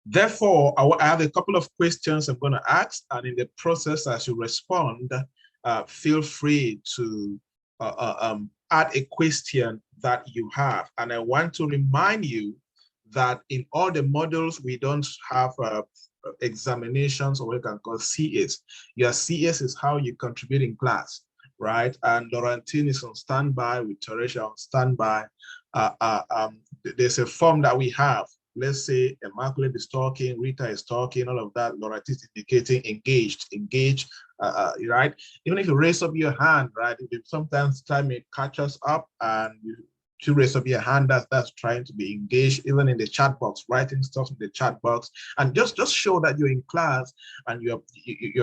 Therefore, I have a couple of questions I'm going to ask, and in the process, as you respond, feel free to add a question that you have. And I want to remind you that in all the modules, we don't have examinations, or what you can call CS. Your CS is how you contribute in class, right? And Laurentine is on standby, with Teresia on standby. There's a form that we have. Let's say Immaculate is talking, Rita is talking, all of that. Laurentine is indicating engaged, right? Even if you raise up your hand, right? Sometimes time may catch us up, and you raise up your hand, that's trying to be engaged, even in the chat box, writing stuff in the chat box, and just show that you're in class and you're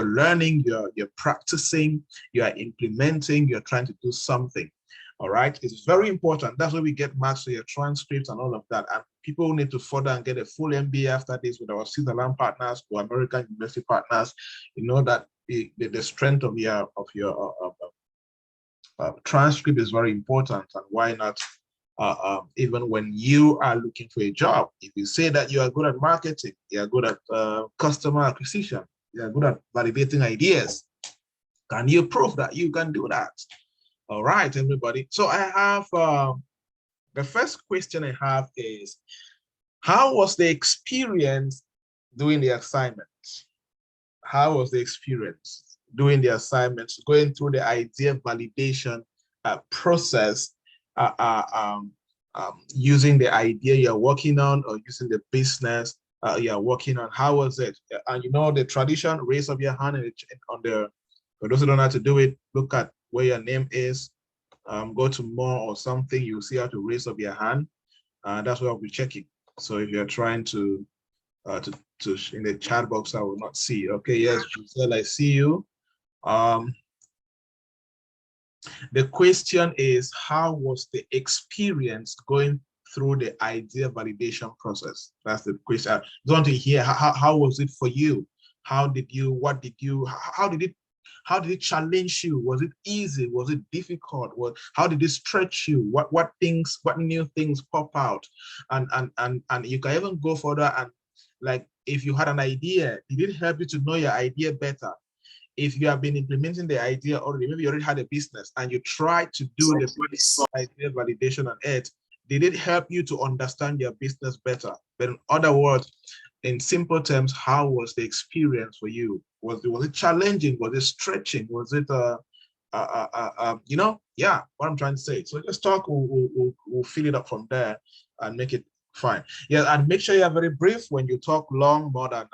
learning, you're practicing, you're implementing, you're trying to do something. All right, it's very important. That's why we get marks for your transcripts and all of that. And people need to further and get a full MBA after this with our Switzerland partners or American university partners. You know that the strength of your transcript is very important, and why not? Even when you are looking for a job, if you say that you are good at marketing, you are good at customer acquisition, you are good at validating ideas, can you prove that you can do that? All right, everybody. So I have, the first question I have is, how was the experience doing the assignments? How was the experience doing the assignments, going through the idea validation process, using the idea you're working on, or using the business you're working on? How was it? And you know the tradition, raise up your hand on the, for those who don't know how to do it, look at where your name is, go to more or something, you'll see how to raise up your hand. That's what I'll be checking. So if you're trying to in the chat box, I will not see. Okay, yes, Giselle, I see you. The question is, how was the experience going through the idea validation process? That's the question. I want to hear how was it for you? How did you, what did you, how did it challenge you? Was it easy? Was it difficult? How did it stretch you? What new things pop out? And you can even go further, and like, if you had an idea, did it help you to know your idea better? If you have been implementing the idea already, maybe you already had a business and you tried to do the idea validation on it, did it help you to understand your business better? But in other words, in simple terms, how was the experience for you? Was it challenging? Was it stretching? Was it you know, yeah, what I'm trying to say. So just talk, we'll fill it up from there and make it fine. Yeah, and make sure you're very brief. When you talk long, more than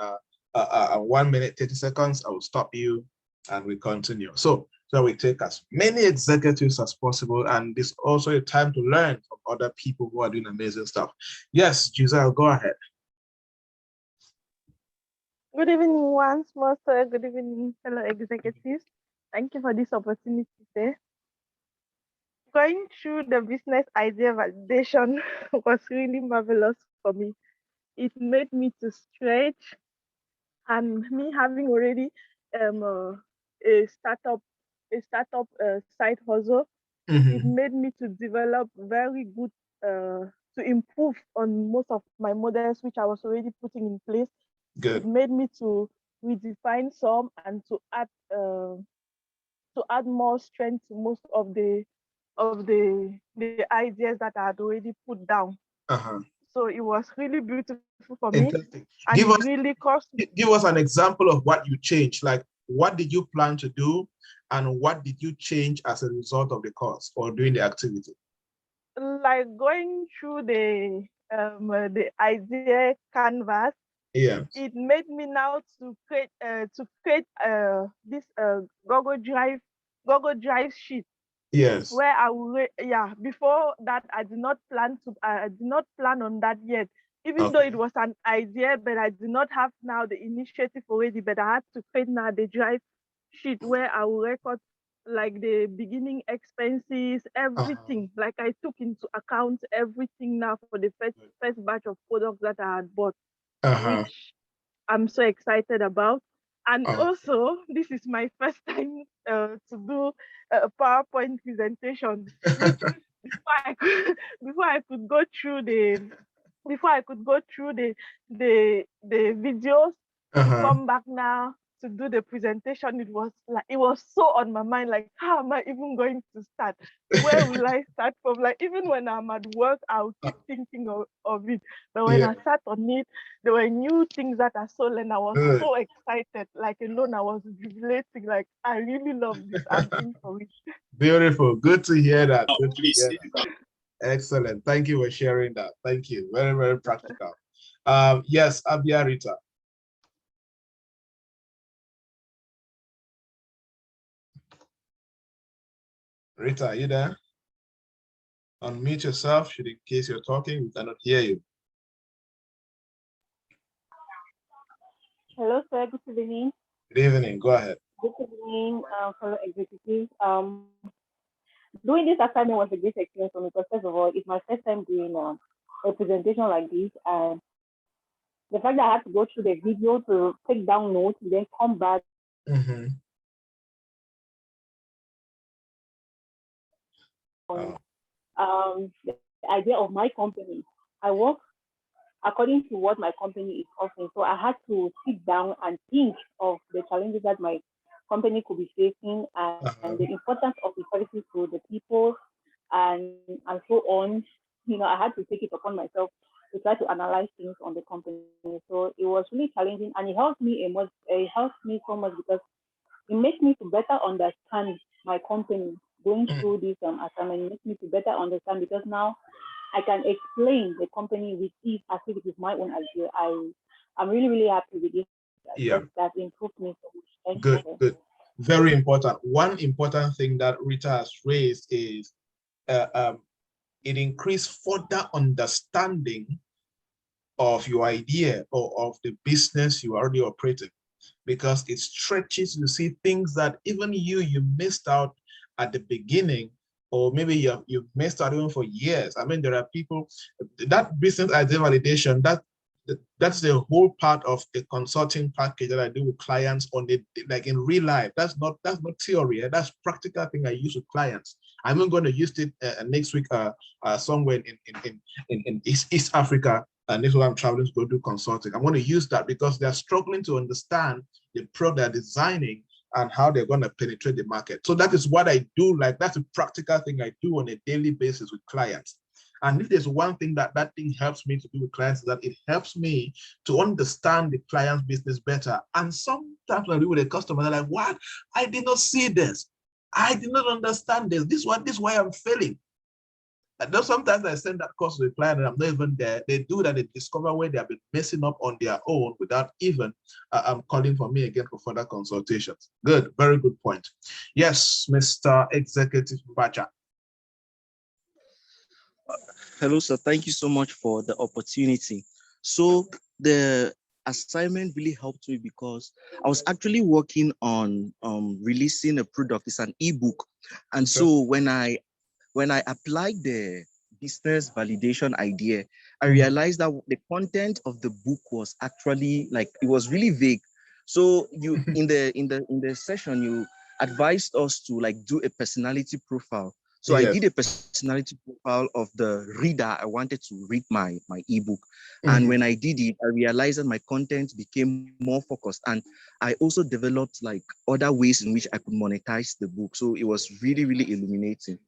1 minute, 30 seconds, I will stop you and we continue. So we take as many executives as possible, and this also a time to learn from other people who are doing amazing stuff. Yes, Giselle, go ahead. Good evening once more, sir. Good evening, fellow executives. Thank you for this opportunity, sir. Going through the business idea validation was really marvelous for me. It made me to stretch, and me having already a startup side hustle, it made me to develop very good to improve on most of my models which I was already putting in place. Good. It made me to redefine some and to add more strength to most of the ideas that I had already put down. So it was really beautiful for me. Interesting. And it really cost me. Give us an example of what you changed. Like, what did you plan to do, and what did you change as a result of the course or doing the activity? Like going through the idea canvas. Yeah. It made me now to create this Google Drive sheet. Yes. Where I will, before that I did not plan on that yet. Even though it was an idea, but I did not have now the initiative already, but I had to create now the Drive sheet where I will record like the beginning expenses, everything. Like I took into account everything now for the first batch of products that I had bought, which I'm so excited about. And also, this is my first time to do a PowerPoint presentation, which before I could go through the before I could go through the videos to come back now to do the presentation, it was so on my mind, like, how am I even going to start? Where will I start from? Like, even when I'm at work, I'll keep thinking of it. But when I sat on it, there were new things that I saw, and I was so excited. Like, alone, I was jubilating. Like, I really love this. I'm in for it. Beautiful. Good to hear that. Good to hear that. Excellent. Thank you for sharing that. Thank you. Very, very practical. Yes, Abia Rita. Rita, are you there? Unmute yourself, should in case you're talking, we cannot hear you. Hello, sir. Good evening. Good evening. Go ahead. Good evening, fellow executives. Doing this assignment was a great experience for me because, first of all, it's my first time doing a presentation like this, and the fact that I had to go through the video to take down notes and then come back. The idea of my company. I work according to what my company is offering. So I had to sit down and think of the challenges that my company could be facing and the importance of the services to the people and so on. You know, I had to take it upon myself to try to analyze things on the company. So it was really challenging, and it helped me so much because it makes me to better understand my company. Going through this assignment makes me to better understand, because now I can explain the company with ease as if it is my own idea. I'm really, really happy with this. Yeah. That improved me so much. Good, good. Very important. One important thing that Rita has raised is it increased further understanding of your idea or of the business you are already operating, because it stretches you see things that even you missed out at the beginning, or maybe you've missed out even for years. I mean, there are people, that business idea validation, that's the whole part of the consulting package that I do with clients on the, like in real life. That's not theory. That's practical thing I use with clients. I'm going to use it next week somewhere in East Africa. And this is why I'm traveling to go do consulting. I'm going to use that because they're struggling to understand the product they're designing and how they're going to penetrate the market. So that is what I do. Like, that's a practical thing I do on a daily basis with clients. And if there's one thing that thing helps me to do with clients, is that it helps me to understand the client's business better. And sometimes when I do with a customer, they're like, what? I did not see this. I did not understand this. This is why I'm failing. And then sometimes I send that course to the client and I'm not even there. They do that, they discover where they have been messing up on their own without even calling for me again for further consultations. Good, very good point. Yes, Mr. Executive Bacha. Hello, sir. Thank you so much for the opportunity. So the assignment really helped me because I was actually working on releasing a product. It's an ebook. And so when I applied the business validation idea, I realized that the content of the book was actually, like, it was really vague. So you in the session, you advised us to like do a personality profile. So I did a personality profile of the reader I wanted to read my ebook. And when I did it, I realized that my content became more focused. And I also developed like other ways in which I could monetize the book. So it was really, really illuminating.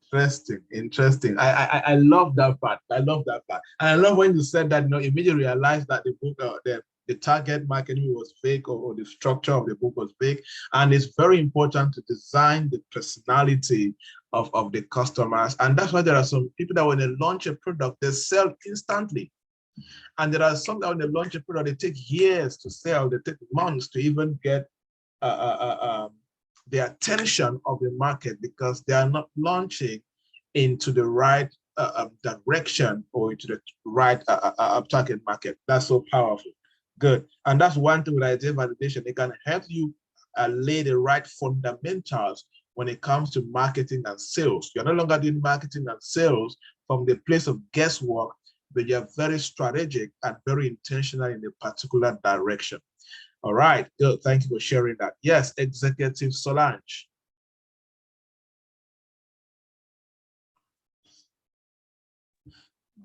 Interesting. I love that part. I love that part. And I love when you said that, immediately realized that the book, the target marketing was fake, or the structure of the book was fake. And it's very important to design the personality of the customers. And that's why there are some people that when they launch a product, they sell instantly. And there are some that when they launch a product, they take years to sell, they take months to even get the attention of the market, because they are not launching into the right direction or into the right target market. That's so powerful. Good. And that's one thing with idea validation. It can help you lay the right fundamentals when it comes to marketing and sales. You're no longer doing marketing and sales from the place of guesswork, but you're very strategic and very intentional in a particular direction. All right, good. Thank you for sharing that. Yes, Executive Solange.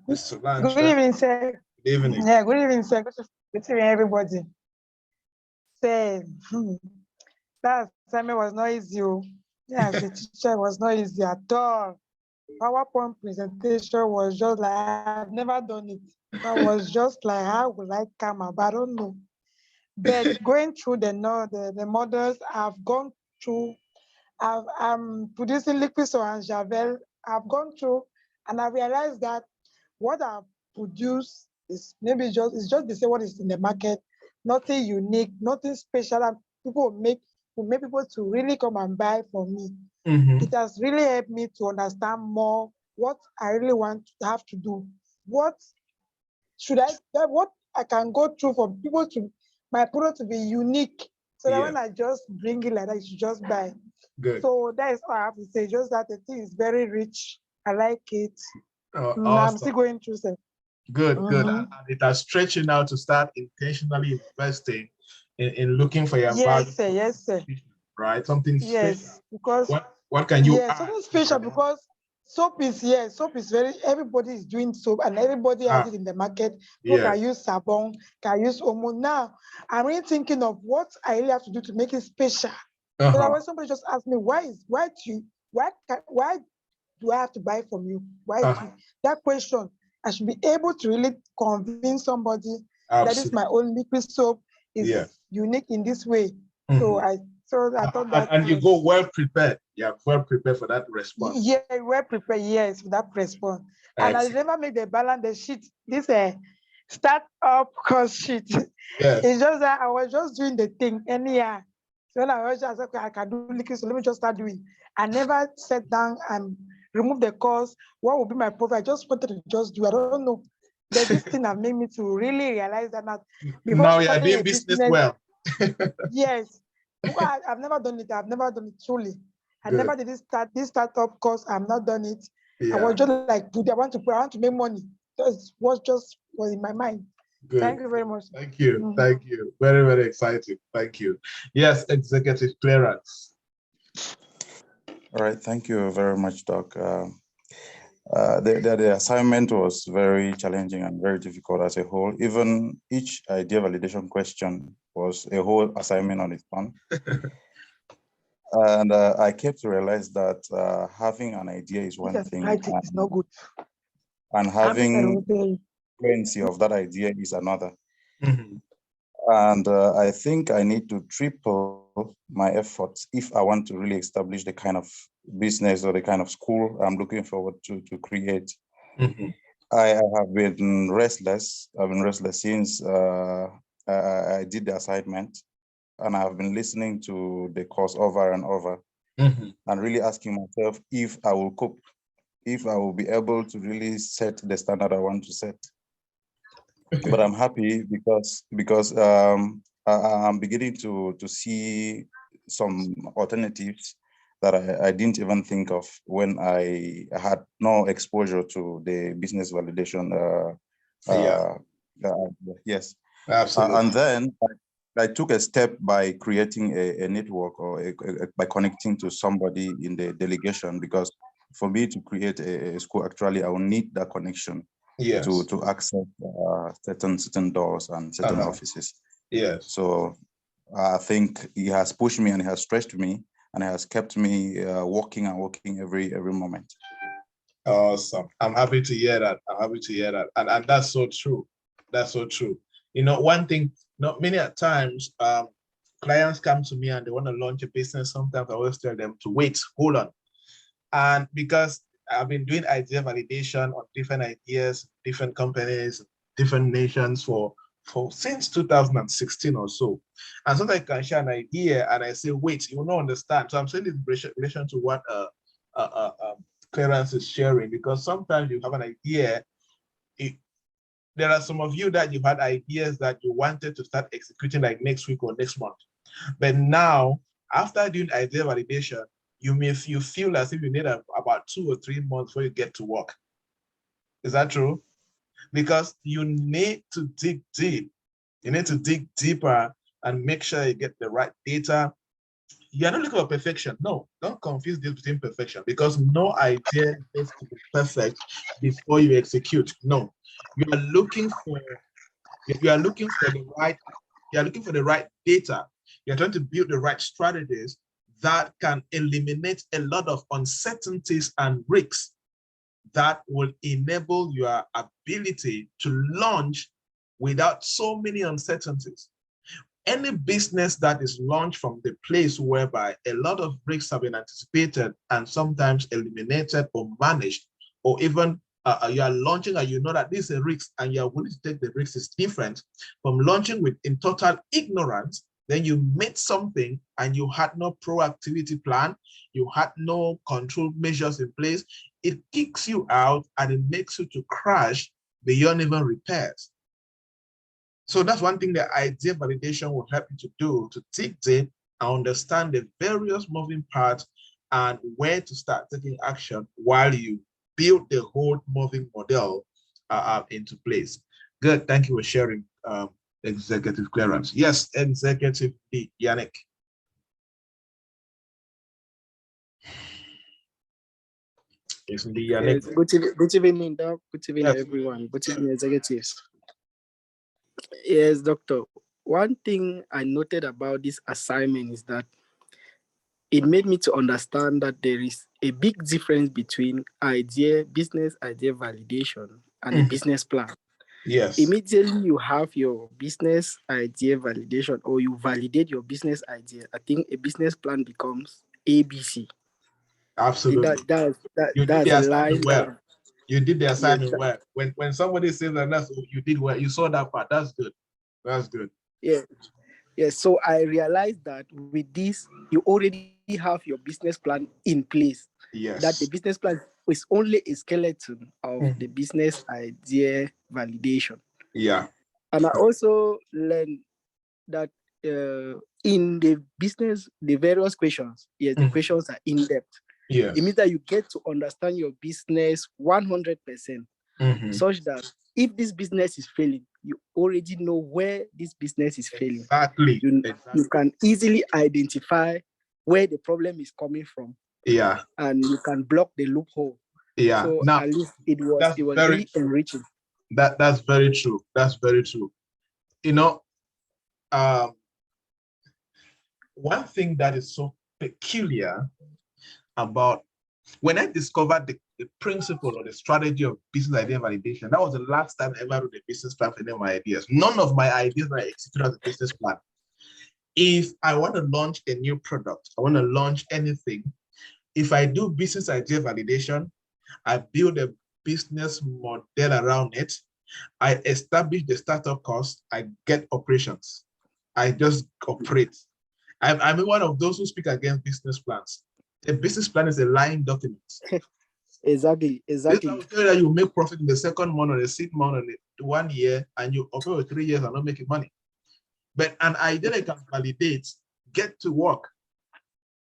Ms. Solange. Good evening, sir. Evening. Yeah, good evening, sir. Good evening, everybody. Say, that assignment was not easy. Yeah, as a teacher, it was not easy at all. PowerPoint presentation was just like, I've never done it. I was just like, how will I come up? I don't know. But going through the models I've gone through, I'm producing liquid soap and Javel. I've gone through and I realized that what I've produced is maybe it's just the same what is in the market, nothing unique, nothing special, and people will make people to really come and buy from me. It has really helped me to understand more what I really want to have to do. What I can go through for people to my product to be unique. So that when I just bring it like that, you should just buy. Good. So that is all I have to say. Just that the thing is very rich. I like it. Awesome. I'm still going through some. Good. And it has stretched you now to start intentionally investing in looking for your value. Yes, sir. Right? Something yes, special. Because what can you add? something special because soap is everybody is doing soap and everybody has it in the market. People can use sabon, can use omo. Now I'm really thinking of what I really have to do to make it special. So that when somebody just asked me why do I have to buy from you? That question, I should be able to really convince somebody that is my own liquid soap is unique in this way. So I thought that. And you go well prepared. Yeah, well prepared for that response. Yeah, well prepared. Yes, for that response. And I remember make the balance the sheet. This startup cost sheet. Yes. It's just that I was just doing the thing anyhow. So when I was just okay, I can do liquid, so let me just start doing. I never sat down and remove the cost. What would be my profit? I just wanted to just do. I don't know. But this thing have made me to really realize that now you are doing business well. Yes. Because I've never done it. I've never done it truly. I never did this startup course. I've not done it. I was just like, I want to make money. That was in my mind. Good. Thank you very much. Thank you. Thank you. Very, very exciting. Thank you. Yes, executive clearance. All right. Thank you very much, Doc. The assignment was very challenging and very difficult as a whole. Even each idea validation question was a whole assignment on its own. And I came to realize that having an idea is one thing. It's not good. And having fluency of that idea is another. And I think I need to triple my efforts if I want to really establish the kind of business or the kind of school I'm looking forward to create. I have been restless. I've been restless since I did the assignment, and I've been listening to the course over and over and really asking myself if I will cope, if I will be able to really set the standard I want to set. But I'm happy because I'm beginning to see some alternatives that I didn't even think of when I had no exposure to the business validation. Yes. Absolutely. And then I took a step by creating a network or by connecting to somebody in the delegation, because for me to create a school, actually, I will need that connection. Yes. To access certain doors and certain offices. Yes. So I think he has pushed me and he has stretched me and he has kept me working every moment. Awesome. I'm happy to hear that. And that's so true. That's so true. You know, one thing, many times clients come to me and they want to launch a business. Sometimes I always tell them to wait, hold on. And because I've been doing idea validation on different ideas, different companies, different nations for since 2016 or so. And sometimes I can share an idea and I say, wait, you will not understand. So I'm saying this in relation to what Clarence is sharing, because sometimes you have an idea. There are some of you that you had ideas that you wanted to start executing like next week or next month. But now, after doing idea validation, you feel as if you need about 2 or 3 months before you get to work. Is that true? Because you need to dig deep. You need to dig deeper and make sure you get the right data. You're not looking for perfection. No, don't confuse this between perfection, because no idea needs to be perfect before you execute. No, you are looking for you are looking for the right data. You're trying to build the right strategies that can eliminate a lot of uncertainties and risks that will enable your ability to launch without so many uncertainties. Any business that is launched from the place whereby a lot of risks have been anticipated and sometimes eliminated or managed, or even you are launching and you know that this is a risk and you are willing to take the risk, is different from launching in total ignorance. Then you made something and you had no proactivity plan, you had no control measures in place. It kicks you out and it makes you to crash beyond even repairs. So that's one thing that idea validation will help you to do, to dig deep and understand the various moving parts and where to start taking action while you build the whole moving model into place. Good, thank you for sharing, executive clearance. Yes, Executive Yannick. Yes, good evening, Doc. Good evening, everyone. Good evening, executives. Yes, Doctor. One thing I noted about this assignment is that it made me to understand that there is a big difference between business idea validation and a business plan. Yes. Immediately you have your business idea validation, or you validate your business idea, I think a business plan becomes ABC. Absolutely. You did the assignment well. You did the assignment well. When somebody says that you did well, you saw that part. That's good. That's good. Yeah. Yeah. So I realized that with this, you already have your business plan in place. Yes. That the business plan is only a skeleton of the business idea validation. Yeah. And I also learned that in the business, the various questions, yes, the questions are in depth. Yes. It means that you get to understand your business 100%, such that if this business is failing, you already know where this business is failing. Exactly. You can easily identify where the problem is coming from. Yeah. And you can block the loophole. Yeah. So now, at least it was really enriching. That's very true. That's very true. You know, one thing that is so peculiar about when I discovered the principle or the strategy of business idea validation, that was the last time I ever wrote a business plan for any of my ideas. None of my ideas were executed as a business plan. If I want to launch a new product, I want to launch anything, if I do business idea validation, I build a business model around it, I establish the startup cost, I get operations. I just operate. I'm one of those who speak against business plans. A business plan is a lying document. Exactly. You make profit in the second month or the sixth month or the 1 year, and you operate for 3 years and not making money. But an idea that can validate, get to work.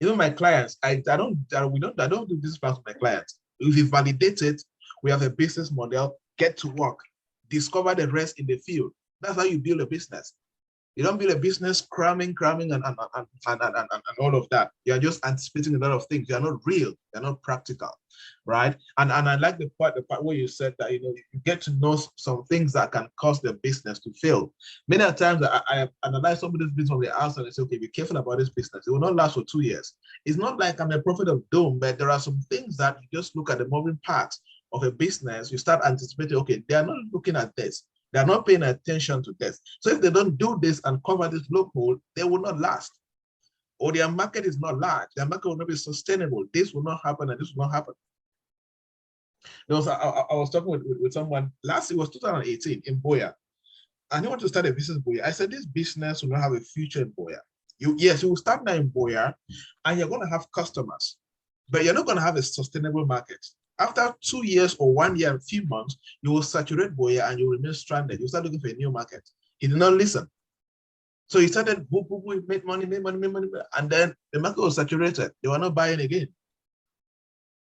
Even my clients, I don't do business plans with my clients. If you validate it, we have a business model, get to work, discover the rest in the field. That's how you build a business. You don't build a business cramming and all of that. You're just anticipating a lot of things. You're not real. You're not practical, right? And I like the part where you said that you get to know some things that can cause the business to fail. Many times I analyze somebody's business from the outside and say, okay, be careful about this business. It will not last for 2 years. It's not like I'm a prophet of doom, but there are some things that you just look at the moving parts of a business. You start anticipating, okay, they are not looking at this. They're not paying attention to this. So if they don't do this and cover this loophole, they will not last. Or their market is not large. Their market will not be sustainable. This will not happen and this will not happen. I was talking with someone, last year was 2018 in Boya. And he wanted to start a business in Boya. I said, this business will not have a future in Boya. You will start now in Boya and you're going to have customers, but you're not going to have a sustainable market. After 2 years or 1 year and a few months, you will saturate Boya and you will remain stranded. You start looking for a new market. He did not listen. So he started, he made money, and then the market was saturated. They were not buying again.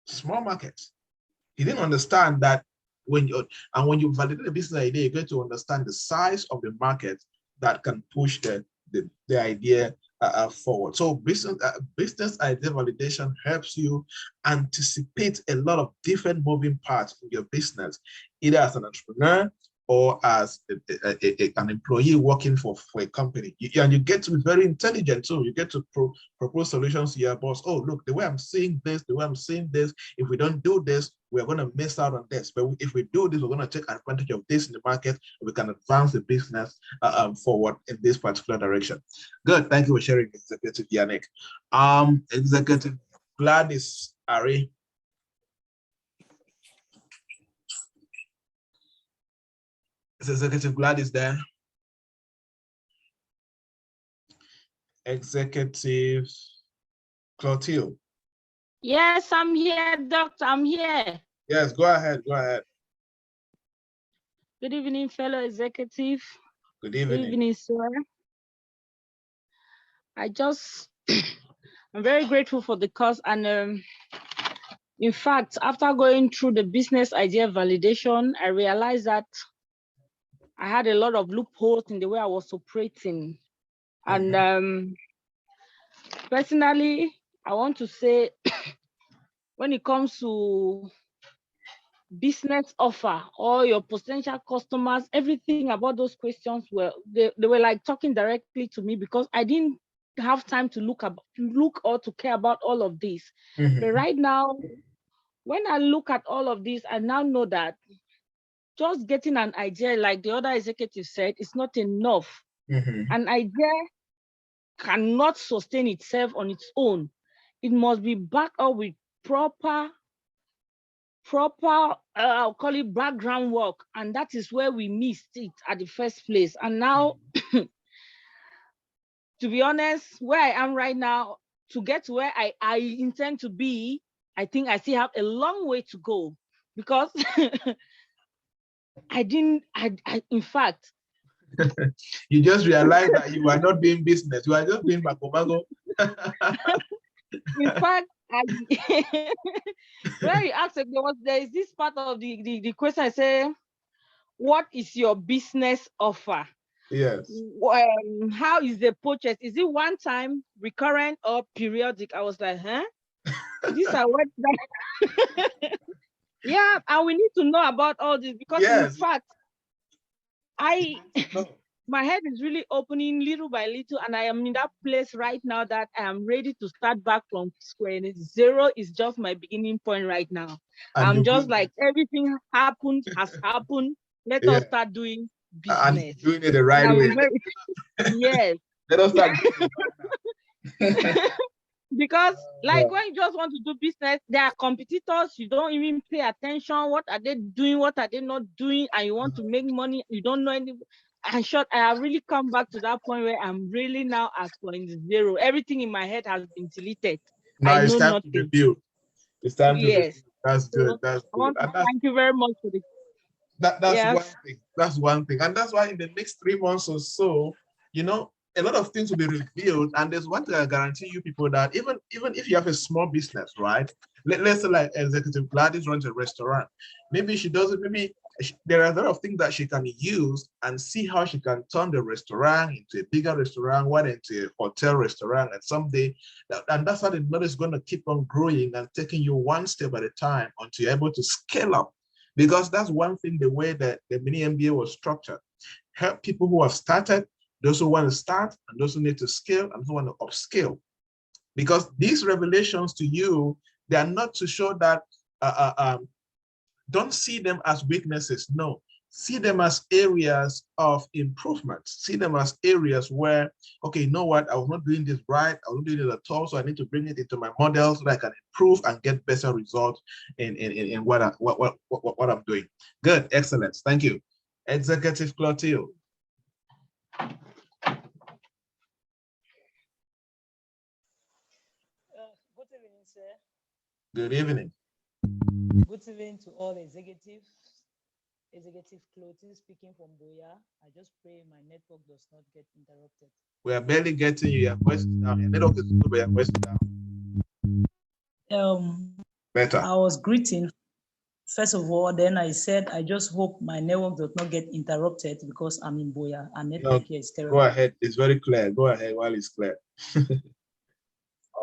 Small markets. He didn't understand that when you validate a business idea, you're going to understand the size of the market that can push the the idea forward. So business idea validation helps you anticipate a lot of different moving parts in your business, either as an entrepreneur or as an employee working for a company. And you get to be very intelligent too. You get to propose solutions to your boss. Oh, look, the way I'm seeing this, if we don't do this, we're going to miss out on this. But if we do this, we're going to take advantage of this in the market. We can advance the business forward in this particular direction. Good. Thank you for sharing, Executive Yannick. Executive Gladys Ari. Is Executive Gladys there? Executive Clotilde. Yes, I'm here, Doctor. I'm here. Yes, go ahead. Go ahead. Good evening, fellow executive. Good evening. Good evening, sir. I'm very grateful for the course. And in fact, after going through the business idea validation, I realized that I had a lot of loopholes in the way I was operating. And personally, I want to say, when it comes to business offer or your potential customers, everything about those questions they were like talking directly to me, because I didn't have time to look or to care about all of this. But right now, when I look at all of this, I now know that just getting an idea, like the other executive said, is not enough. An idea cannot sustain itself on its own. It must be backed up with proper, I'll call it background work. And that is where we missed it at the first place. And now, to be honest, where I am right now, to get to where I intend to be, I think I still have a long way to go, because in fact, you just realized that you are not doing business. You are just doing bago. In fact, when you asked, there is this part of the question. I say, what is your business offer? Yes. How is the purchase? Is it one time, recurrent, or periodic? I was like, huh? These are what that yeah, and we need to know about all this, because in fact, my head is really opening little by little, and I am in that place right now that I am ready to start back from square zero. Is just my beginning point right now. And I'm just like, everything has happened. Let us start doing business. And doing it the right way. Yes. Let us start doing it right now. Because like when you just want to do business, there are competitors, you don't even pay attention. What are they doing? What are they not doing? And you want to make money, you don't know anything. And short, I have really come back to that point where I'm really now at point zero. Everything in my head has been deleted. Now it's time to rebuild. It's time to rebuild. That's good. That's good. Thank you very much for this. That's one thing. That's one thing. And that's why in the next 3 months or so, you know, a lot of things will be revealed. And there's one thing I guarantee you people, that even if you have a small business, right? Let's say like Executive Gladys runs a restaurant. Maybe she doesn't, there are a lot of things that she can use and see how she can turn the restaurant into a bigger restaurant, one into a hotel restaurant, and someday, and that's how the knowledge is going to keep on growing and taking you one step at a time until you're able to scale up. Because that's one thing, the way that the mini MBA was structured. Help people who have started, those who want to start, and those who need to scale, and those who want to upscale. Because these revelations to you, they are not to show that, don't see them as weaknesses, no. See them as areas of improvement. See them as areas where, okay, you know what, I was not doing this right, I was not doing it at all, so I need to bring it into my model so that I can improve and get better results in what I'm doing. Good, excellent, thank you. Executive Clotilde. Good evening, sir. Good evening. Good evening to all executives. Executive Clotilde speaking from Boya. I just pray my network does not get interrupted. We are barely getting you. Your voice down. Your network is good, but your voice down. Better. I was greeting First of all, then I said, I just hope my network does not get interrupted because I'm in Boya and network here is terrible. Go ahead. It's very clear. Go ahead while it's clear.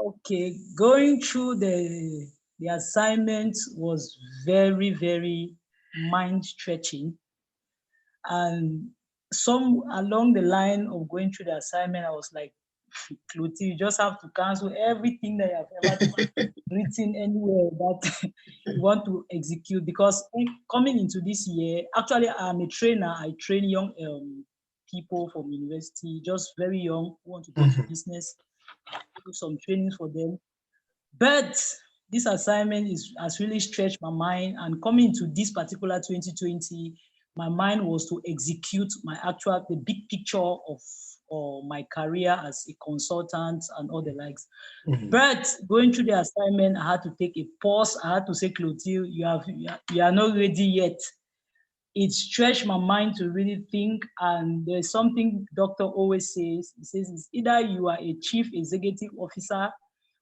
Okay, going through the assignment was very, very mind-stretching. And some along the line of going through the assignment, I was like, Clotilde, you just have to cancel everything that you have ever written anywhere that you want to execute. Because coming into this year, actually, I'm a trainer. I train young people from university, just very young, who want to go to business, do some trainings for them. But this assignment has really stretched my mind. And coming into this particular 2020, my mind was to execute the big picture of my career as a consultant and all the likes. But going through the assignment, I had to take a pause. I had to say, Clotilde, you are not ready yet. It stretched my mind to really think. And there's something doctor always says. He says it's either you are a chief executive officer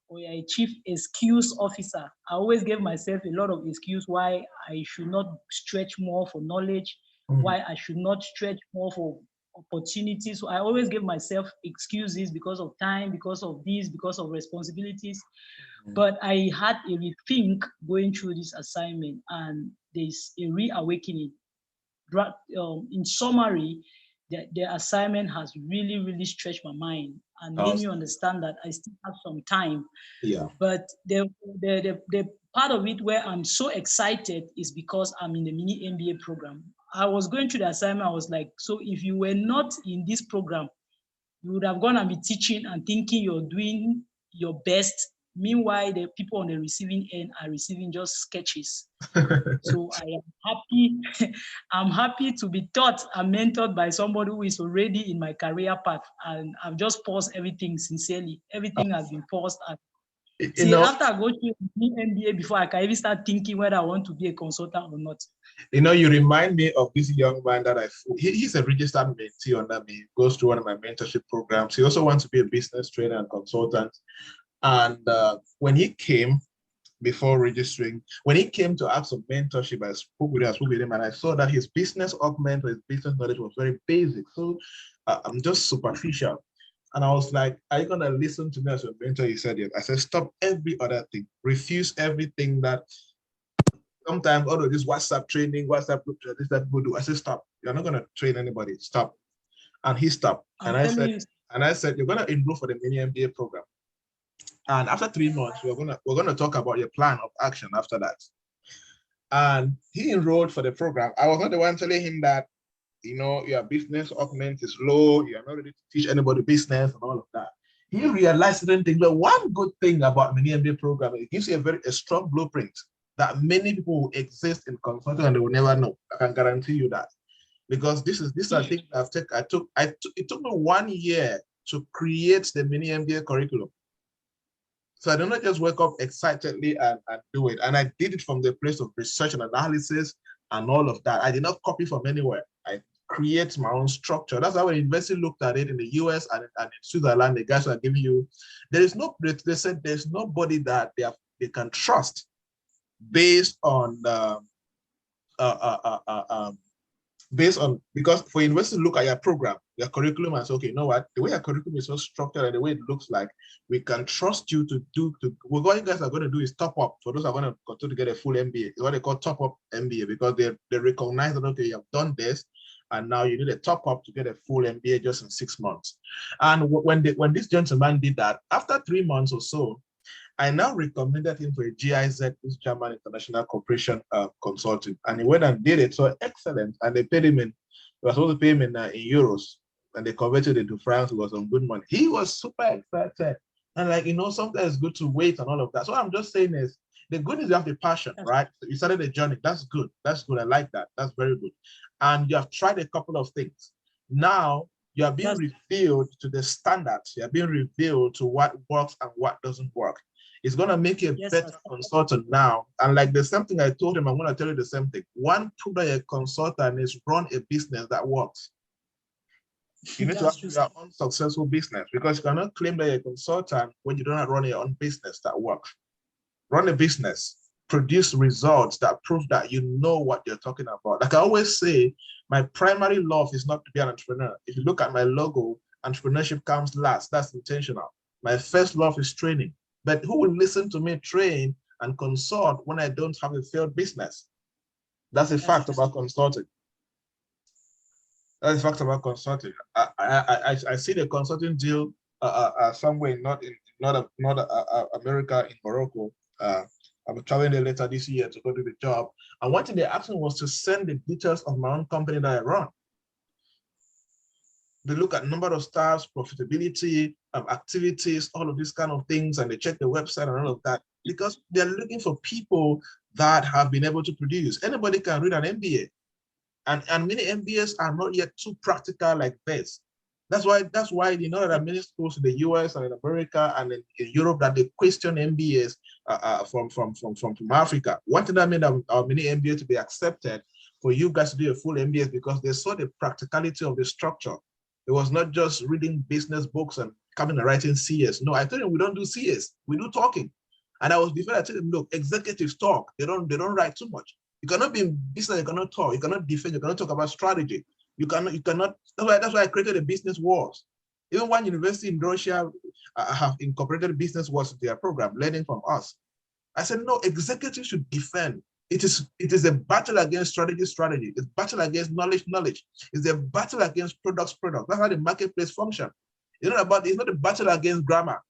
or you're a chief excuse officer. I always gave myself a lot of excuse why I should not stretch more for knowledge, why I should not stretch more for opportunities. So I always give myself excuses because of time, because of this, because of responsibilities. But I had a rethink going through this assignment, and there's a reawakening. In summary, the assignment has really, really stretched my mind and made me understand that I still have some time. Yeah. But the part of it where I'm so excited is because I'm in the mini MBA program. I was going through the assignment, I was like, so if you were not in this program, you would have gone and be teaching and thinking you're doing your best. Meanwhile, the people on the receiving end are receiving just sketches. So I am happy. I'm happy to be taught and mentored by somebody who is already in my career path. And I've just paused everything sincerely. Everything has been paused. After I go through the MBA before I can even start thinking whether I want to be a consultant or not. You remind me of this young man that he's a registered mentee under me, goes through one of my mentorship programs. He also wants to be a business trainer and consultant. And when he came, before registering, when he came to ask for mentorship, I spoke with him, and I saw that his business augment or his business knowledge was very basic. So I'm just superficial. And I was like, are you going to listen to me as a mentor? He said, yes. I said, stop every other thing. Refuse everything that sometimes, although this WhatsApp training, WhatsApp group, this that people do. I said, stop. You're not going to train anybody. Stop. And he stopped. And I said, you're going to enroll for the mini MBA program. And after 3 months, we're gonna talk about your plan of action after that. And he enrolled for the program. I was not the one telling him that, your business augment is low, you're not ready to teach anybody business and all of that. He realized certain things. But one good thing about mini MBA program, it gives you a strong blueprint that many people will exist in consulting and they will never know. I can guarantee you that. Because these are things it took me 1 year to create the mini MBA curriculum. So I did not just wake up excitedly and do it. And I did it from the place of research and analysis and all of that. I did not copy from anywhere. I create my own structure. That's how when university looked at it in the US and in Switzerland, the guys are giving you, they said there's nobody that they can trust based on because for university to look at your program, your curriculum and say, okay, you know what, the way your curriculum is so structured and the way it looks like, we can trust you what you guys are going to do is top up. For those who are going to continue to get a full MBA, it's what they call top up MBA, because they recognize that, okay, you have done this, and now you need a top up to get a full MBA just in 6 months. And when this gentleman did that, after 3 months or so, I now recommended him for a GIZ, this German International Corporation consulting, and he went and did it. So excellent, and they paid him they were supposed to pay him in euros, and they converted it to francs. It was on good money. He was super excited, and sometimes it's good to wait and all of that. So what I'm just saying is, the good is you have the passion, right? You started a journey. That's good. That's good. I like that. That's very good. And you have tried a couple of things. Now you are being revealed to the standards. You are being revealed to what works and what doesn't work. It's going to make you a better consultant now. And like the same thing I told him, I'm going to tell you the same thing. One proof that you're a consultant is run a business that works. You need to have your own successful business, because you cannot claim that you're a consultant when you don't run your own business that works. Run a business produce results that prove that you know what you're talking about. Like I always say, my primary love is not to be an entrepreneur. If you look at my logo, entrepreneurship comes last. That's intentional. My first love is training. But who will listen to me train and consult when I don't have a failed business? That's a fact about consulting. That's a fact about consulting. I see the consulting deal somewhere not America, in Morocco. I'm traveling there later this year to go do the job. And one thing they asked me was to send the details of my own company that I run. They look at number of staff, profitability, activities, all of these kind of things, and they check the website and all of that, because they're looking for people that have been able to produce. Anybody can read an MBA, and many MBAs are not yet too practical like this. That's why you know there are many schools in the US and in America and in Europe that they question MBAs from Africa. One thing that made our many MBAs to be accepted for you guys to do a full MBA is because they saw the practicality of the structure. It was not just reading business books and coming and writing CS. No, I told them we don't do CS, we do talking. And I was before I told them, look, executives talk, they don't write too much. You cannot be in business, you cannot talk, you cannot defend, you cannot talk about strategy. You cannot, that's why I created a business wars. Even one university in Russia have incorporated business wars into their program, learning from us. I said, no, executives should defend. It is a battle against strategy. It's battle against knowledge. It's a battle against products. That's how the marketplace functions. It's not a battle against grammar.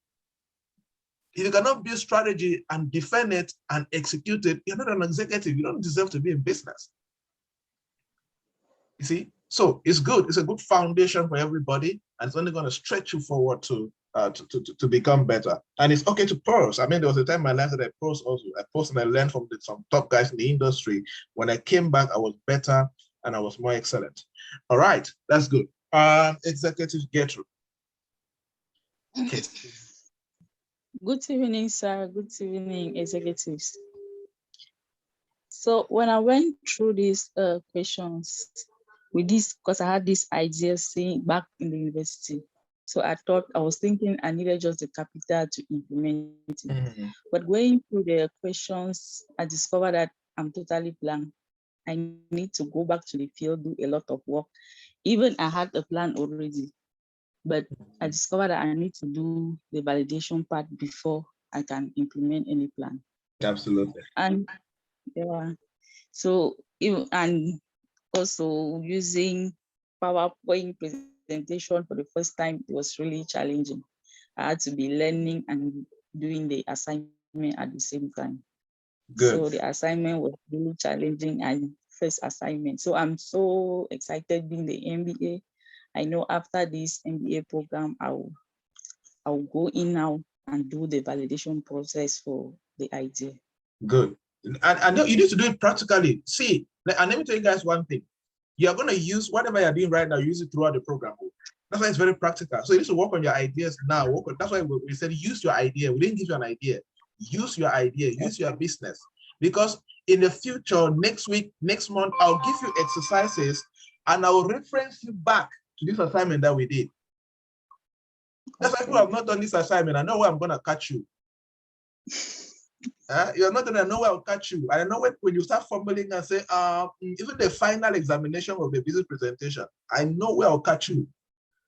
If you cannot build strategy and defend it and execute it, you're not an executive. You don't deserve to be in business. You see? So it's good. It's a good foundation for everybody, and it's only going to stretch you forward to become better. And it's okay to pause. I mean, there was a time in my life that I paused also. I paused and I learned from some top guys in the industry. When I came back, I was better and I was more excellent. All right, that's good. Executive Gertrude. Okay. Good evening, sir. Good evening, executives. So when I went through these questions with this, because I had this idea saying back in the university. So I was thinking I needed just the capital to implement it. Mm-hmm. But going through the questions, I discovered that I'm totally blank. I need to go back to the field, do a lot of work. Even I had a plan already, but I discovered that I need to do the validation part before I can implement any plan. Absolutely. And yeah, so and also using PowerPoint presentation for the first time, it was really challenging. I had to be learning and doing the assignment at the same time. Good. So the assignment was really challenging and first assignment. So I'm so excited being the MBA. I know after this MBA program, I'll go in now and do the validation process for the idea. Good. And I know you need to do it practically. See, and let me tell you guys one thing. You're going to use whatever you're doing right now, use it throughout the program. That's why it's very practical. So you need to work on your ideas now. That's why we said use your idea. We didn't give you an idea. Use your idea, use your business. Because in the future, next week, next month, I'll give you exercises and I'll reference you back to this assignment that we did. That's why people have not done this assignment. I know where I'm going to catch you. You're not going to know where I'll catch you. I know when you start fumbling and say, even the final examination of the business presentation, I know where I'll catch you.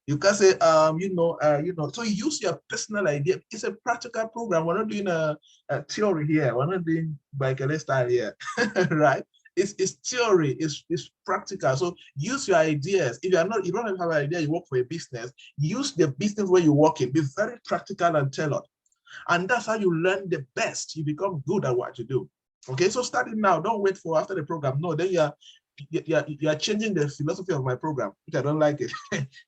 You can say, so use your personal idea. It's a practical program. We're not doing a theory here. We're not doing Baikele style here, right? It's theory, it's practical. So use your ideas. If you don't have an idea, you work for a business, use the business where you work in. Be very practical and tailored. And that's how you learn the best. You become good at what you do. Okay, so starting now, don't wait for after the program. No, then you're changing the philosophy of my program, which I don't like it.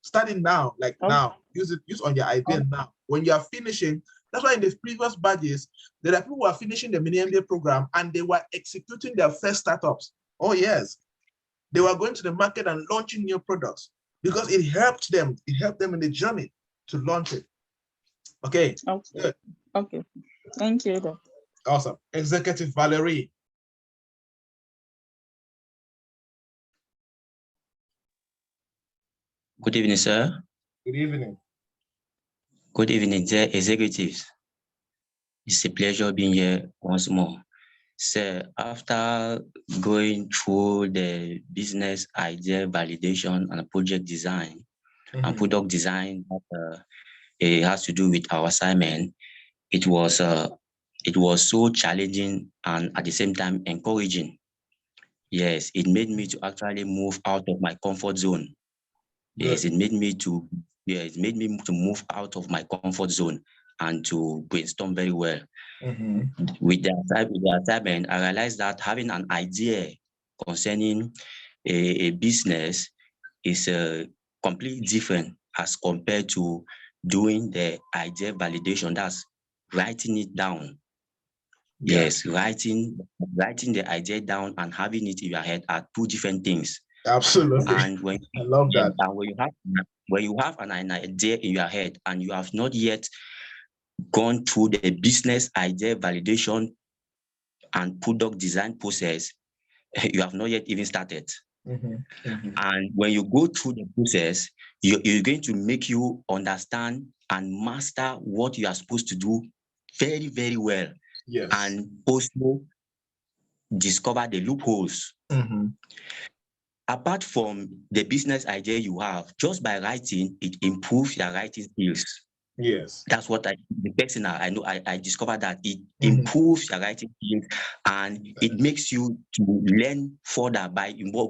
Starting now, like now, use on your idea now. When you are finishing, that's why in the previous badges, there are people who are finishing the mini MBA program and they were executing their first startups. Oh yes, they were going to the market and launching new products because it helped them. It helped them in the journey to launch it. Okay. Okay. Good. Okay. Thank you, Doctor. Awesome. Executive Valerie. Good evening, sir. Good evening. Good evening, dear executives. It's a pleasure being here once more. So after going through the business idea validation and project design and product design that it has to do with our assignment, it was so challenging and at the same time encouraging. Yes, it made me to actually move out of my comfort zone. Yes, it made me to move out of my comfort zone and to brainstorm very well. With the assignment, I realized that having an idea concerning a business is completely different as compared to doing the idea validation. That's writing it down. Yes, writing the idea down and having it in your head are two different things. Absolutely. And when I love that. And when you have an idea in your head and you have not yet gone through the business idea validation and product design process, you have not yet even started. And when you go through the process, you're going to make you understand and master what you are supposed to do very, very well. Yes. And also discover the loopholes. Apart from the business idea you have, just by writing, it improves your writing skills. Yes. That's what I know. I discovered that it improves your writing skills and it makes you to learn further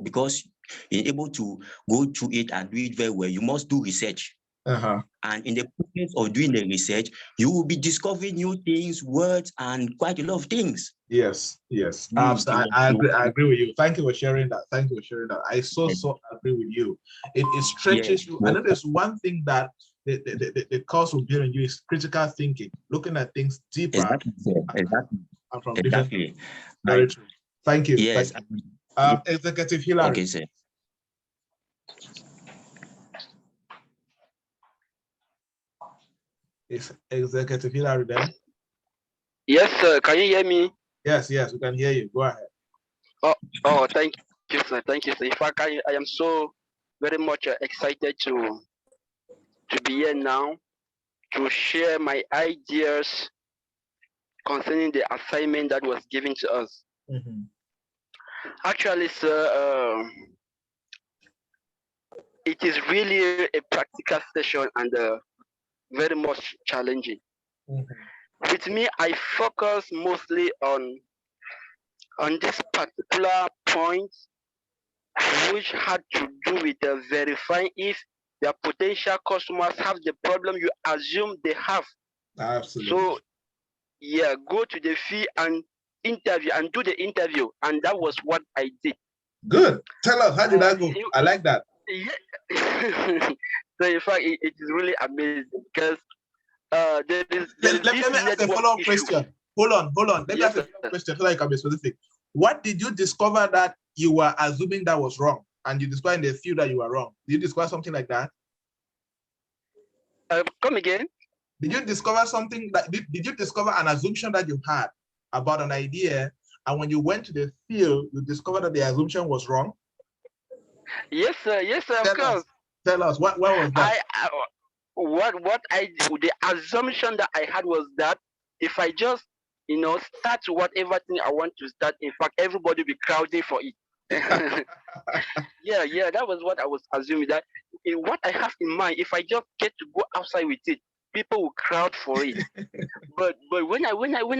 because you're able to go through it and do it very well. You must do research. And in the process of doing the research, you will be discovering new things, words, and quite a lot of things. Yes, yes. I agree with you. Thank you for sharing that. Thank you for sharing that. I so agree with you. It stretches you. I know there's one thing that the course will build in you is critical thinking, looking at things deeper. Exactly. And from different. Very true. Thank you. Yes. Thank you. Executive Hillary. Okay, sir. Is Executive Hillary there? Yes, sir. Can you hear me? Yes, we can hear you. Go ahead. Oh, thank you, sir. Thank you, sir. In fact, I am so very much excited to be here now to share my ideas concerning the assignment that was given to us. Actually, sir, it is really a practical session and very much challenging. With me, I focus mostly on this particular point, which had to do with verifying if their potential customers have the problem you assume they have. Absolutely. So, yeah, go to the field and interview and do the interview, and that was what I did. Good. Tell us, how did that go? I like that. Yeah. So in fact, it is really amazing because let me ask a follow-up question. Hold on. Let me ask a follow-up question so that I can be specific. What did you discover that you were assuming that was wrong, and you discovered in the field that you were wrong? Did you discover something like that? Come again? Did you discover something that did you discover an assumption that you had about an idea, and when you went to the field, you discovered that the assumption was wrong? Yes, sir. Yes, sir. Of course. Tell us what was that? The assumption that I had was that if I just start whatever thing I want to start, in fact, everybody will be crowding for it. Yeah, that was what I was assuming, that what I have in mind, if I just get to go outside with it, people will crowd for it. but when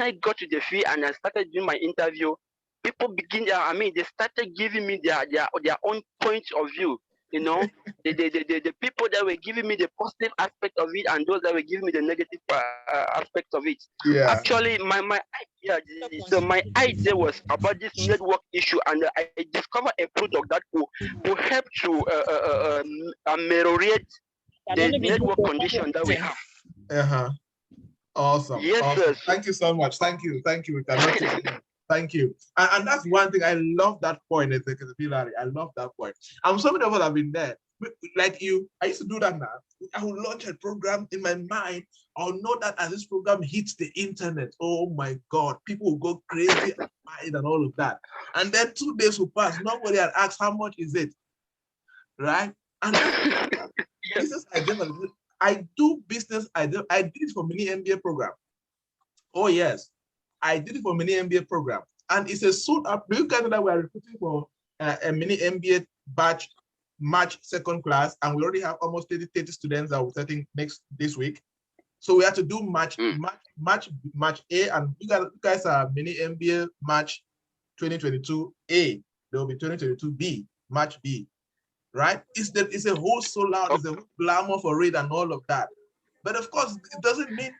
I got to the field and I started doing my interview, people they started giving me their own point of view. The people that were giving me the positive aspect of it and those that were giving me the negative aspect of it. Yeah. Actually, my idea was about this network issue, and I discovered a product that will help to ameliorate the network condition that we have. Awesome. Yes, awesome. sir. Thank you so much. Thank you. Thank you. And that's one thing. I love that point, Executive Hillary. I love that point. And so many of us have been there. Like you, I used to do that now. I will launch a program in my mind. I'll know that as this program hits the internet, oh my God, people will go crazy and all of that. And then 2 days will pass. Nobody had asked how much is it, right? And business idea. I do business idea. I did it for many MBA program. Oh yes, I did it for many MBA program. And it's a soon up. Do you guys know that we are recruiting for a mini MBA batch March second class, and we already have almost 30 students that we're starting this week. So we have to do March A, and you guys are mini MBA March 2022A. There will be 2022B, March B, right? It's a whole soul out, there's a whole glamour for it and all of that. But of course, it doesn't mean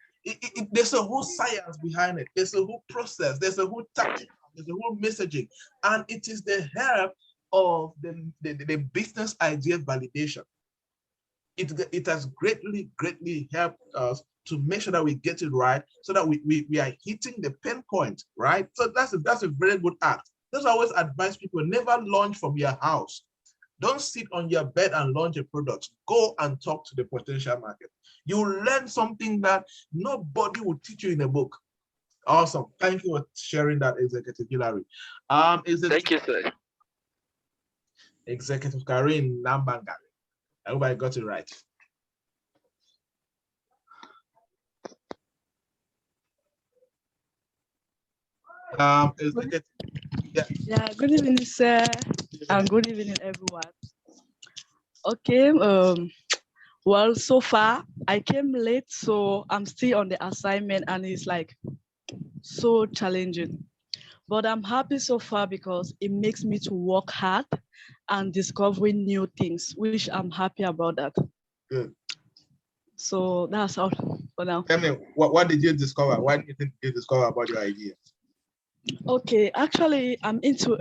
there's a whole science behind it. There's a whole process. There's a whole tactic. There's a whole messaging, and it is the help of the business idea validation. It has greatly helped us to make sure that we get it right, so that we are hitting the pain point, right? So that's a very good act. That's always advise people: never launch from your house. Don't sit on your bed and launch a product. Go and talk to the potential market. You will learn something that nobody will teach you in a book. Awesome. Thank you for sharing that, Executive Hillary. Thank you, sir. Executive Karin Nambangale. I hope I got it right. Yeah, good evening, sir, and good evening, everyone. Okay, well, so far I came late, so I'm still on the assignment, and it's like so challenging. But I'm happy so far because it makes me to work hard and discovering new things, which I'm happy about that. Good. So that's all for now. Tell me, what did you discover? What did you discover about your idea? Okay, actually, I'm into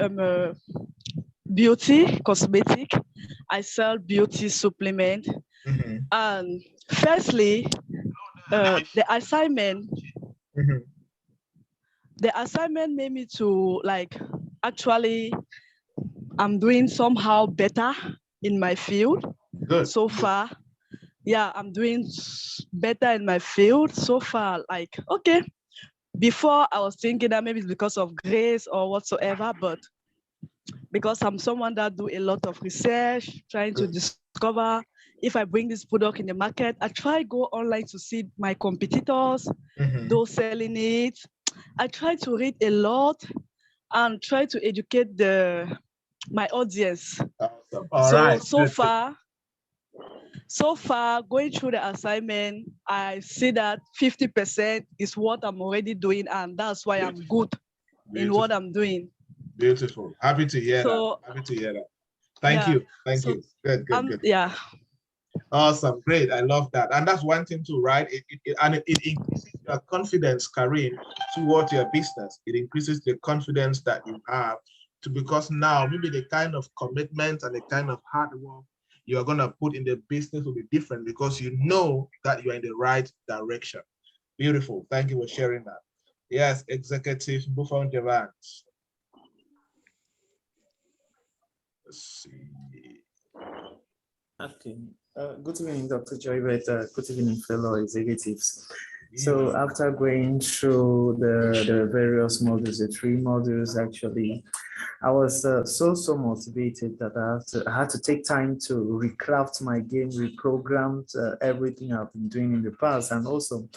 beauty, cosmetic. I sell beauty supplement. And firstly, the assignment made me to actually, I'm doing somehow better in my field. Good. So far. Yeah, I'm doing better in my field so far. Okay, before I was thinking that maybe it's because of grace or whatsoever, but because I'm someone that do a lot of research, trying to discover if I bring this product in the market. I try go online to see my competitors, those selling it. I try to read a lot and try to educate my audience. Awesome. So far, going through the assignment, I see that 50% is what I'm already doing, and that's why I'm good in what I'm doing. Beautiful. Happy to hear that. Happy to hear that. Thank you. Thank you. Good. Yeah. Awesome. Great. I love that. And that's one thing too, right? It increases your confidence, Karin, towards your business. It increases the confidence that you have because now maybe the kind of commitment and the kind of hard work you are going to put in the business will be different because you know that you are in the right direction. Beautiful. Thank you for sharing that. Yes, Executive Buffon Javans. Let's see. Okay. Good evening, Dr. Joybert. Good evening, fellow executives. So after going through the various modules, the 3 modules actually, I was so motivated that I had to take time to recraft my game, reprogrammed everything I've been doing in the past, and also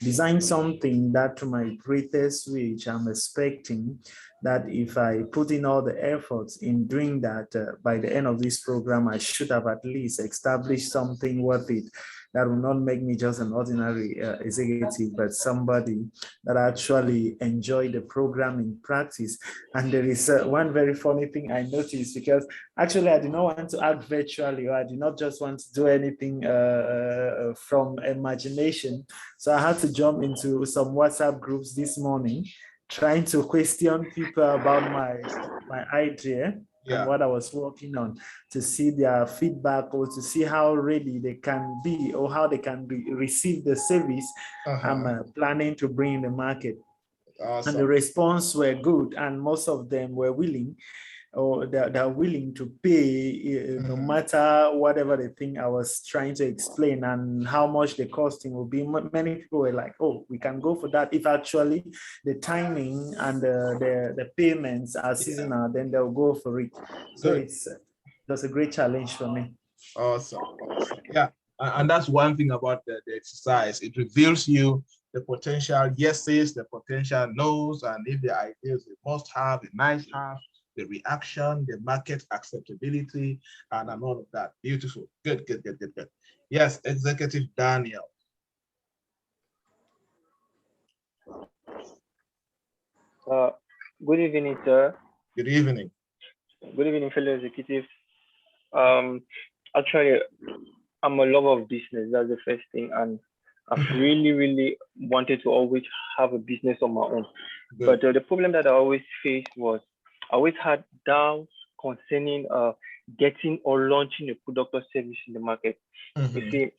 design something that, to my greatest wish, I'm expecting that if I put in all the efforts in doing that, by the end of this program, I should have at least established something worth it that will not make me just an ordinary executive, but somebody that actually enjoy the program in practice. And there is one very funny thing I noticed, because actually I did not want to act virtually, or I did not just want to do anything from imagination. So I had to jump into some WhatsApp groups this morning, trying to question people about my idea and what I was working on, to see their feedback or to see how ready they can be or how they can receive the service I'm planning to bring in the market. Awesome. And the response were good, and most of them were willing, or they're willing to pay no matter whatever the thing I was trying to explain and how much the costing will be. Many people were like, oh, we can go for that if actually the timing and the payments are seasonal, then they'll go for it. So that's a great challenge for me. Awesome. Yeah, and that's one thing about the exercise. It reveals you the potential yeses, the potential no's, and if the ideas they must have, the nice have, the reaction, the market acceptability, and all of that. Beautiful. Good, good, good, good, good. Yes, Executive Daniel. Good evening, sir. Good evening. Good evening, fellow executives. Actually, I'm a lover of business. That's the first thing, and I've really wanted to always have a business on my own. Good. But the problem that I always faced was I always had doubts concerning getting or launching a product or service in the market. You see,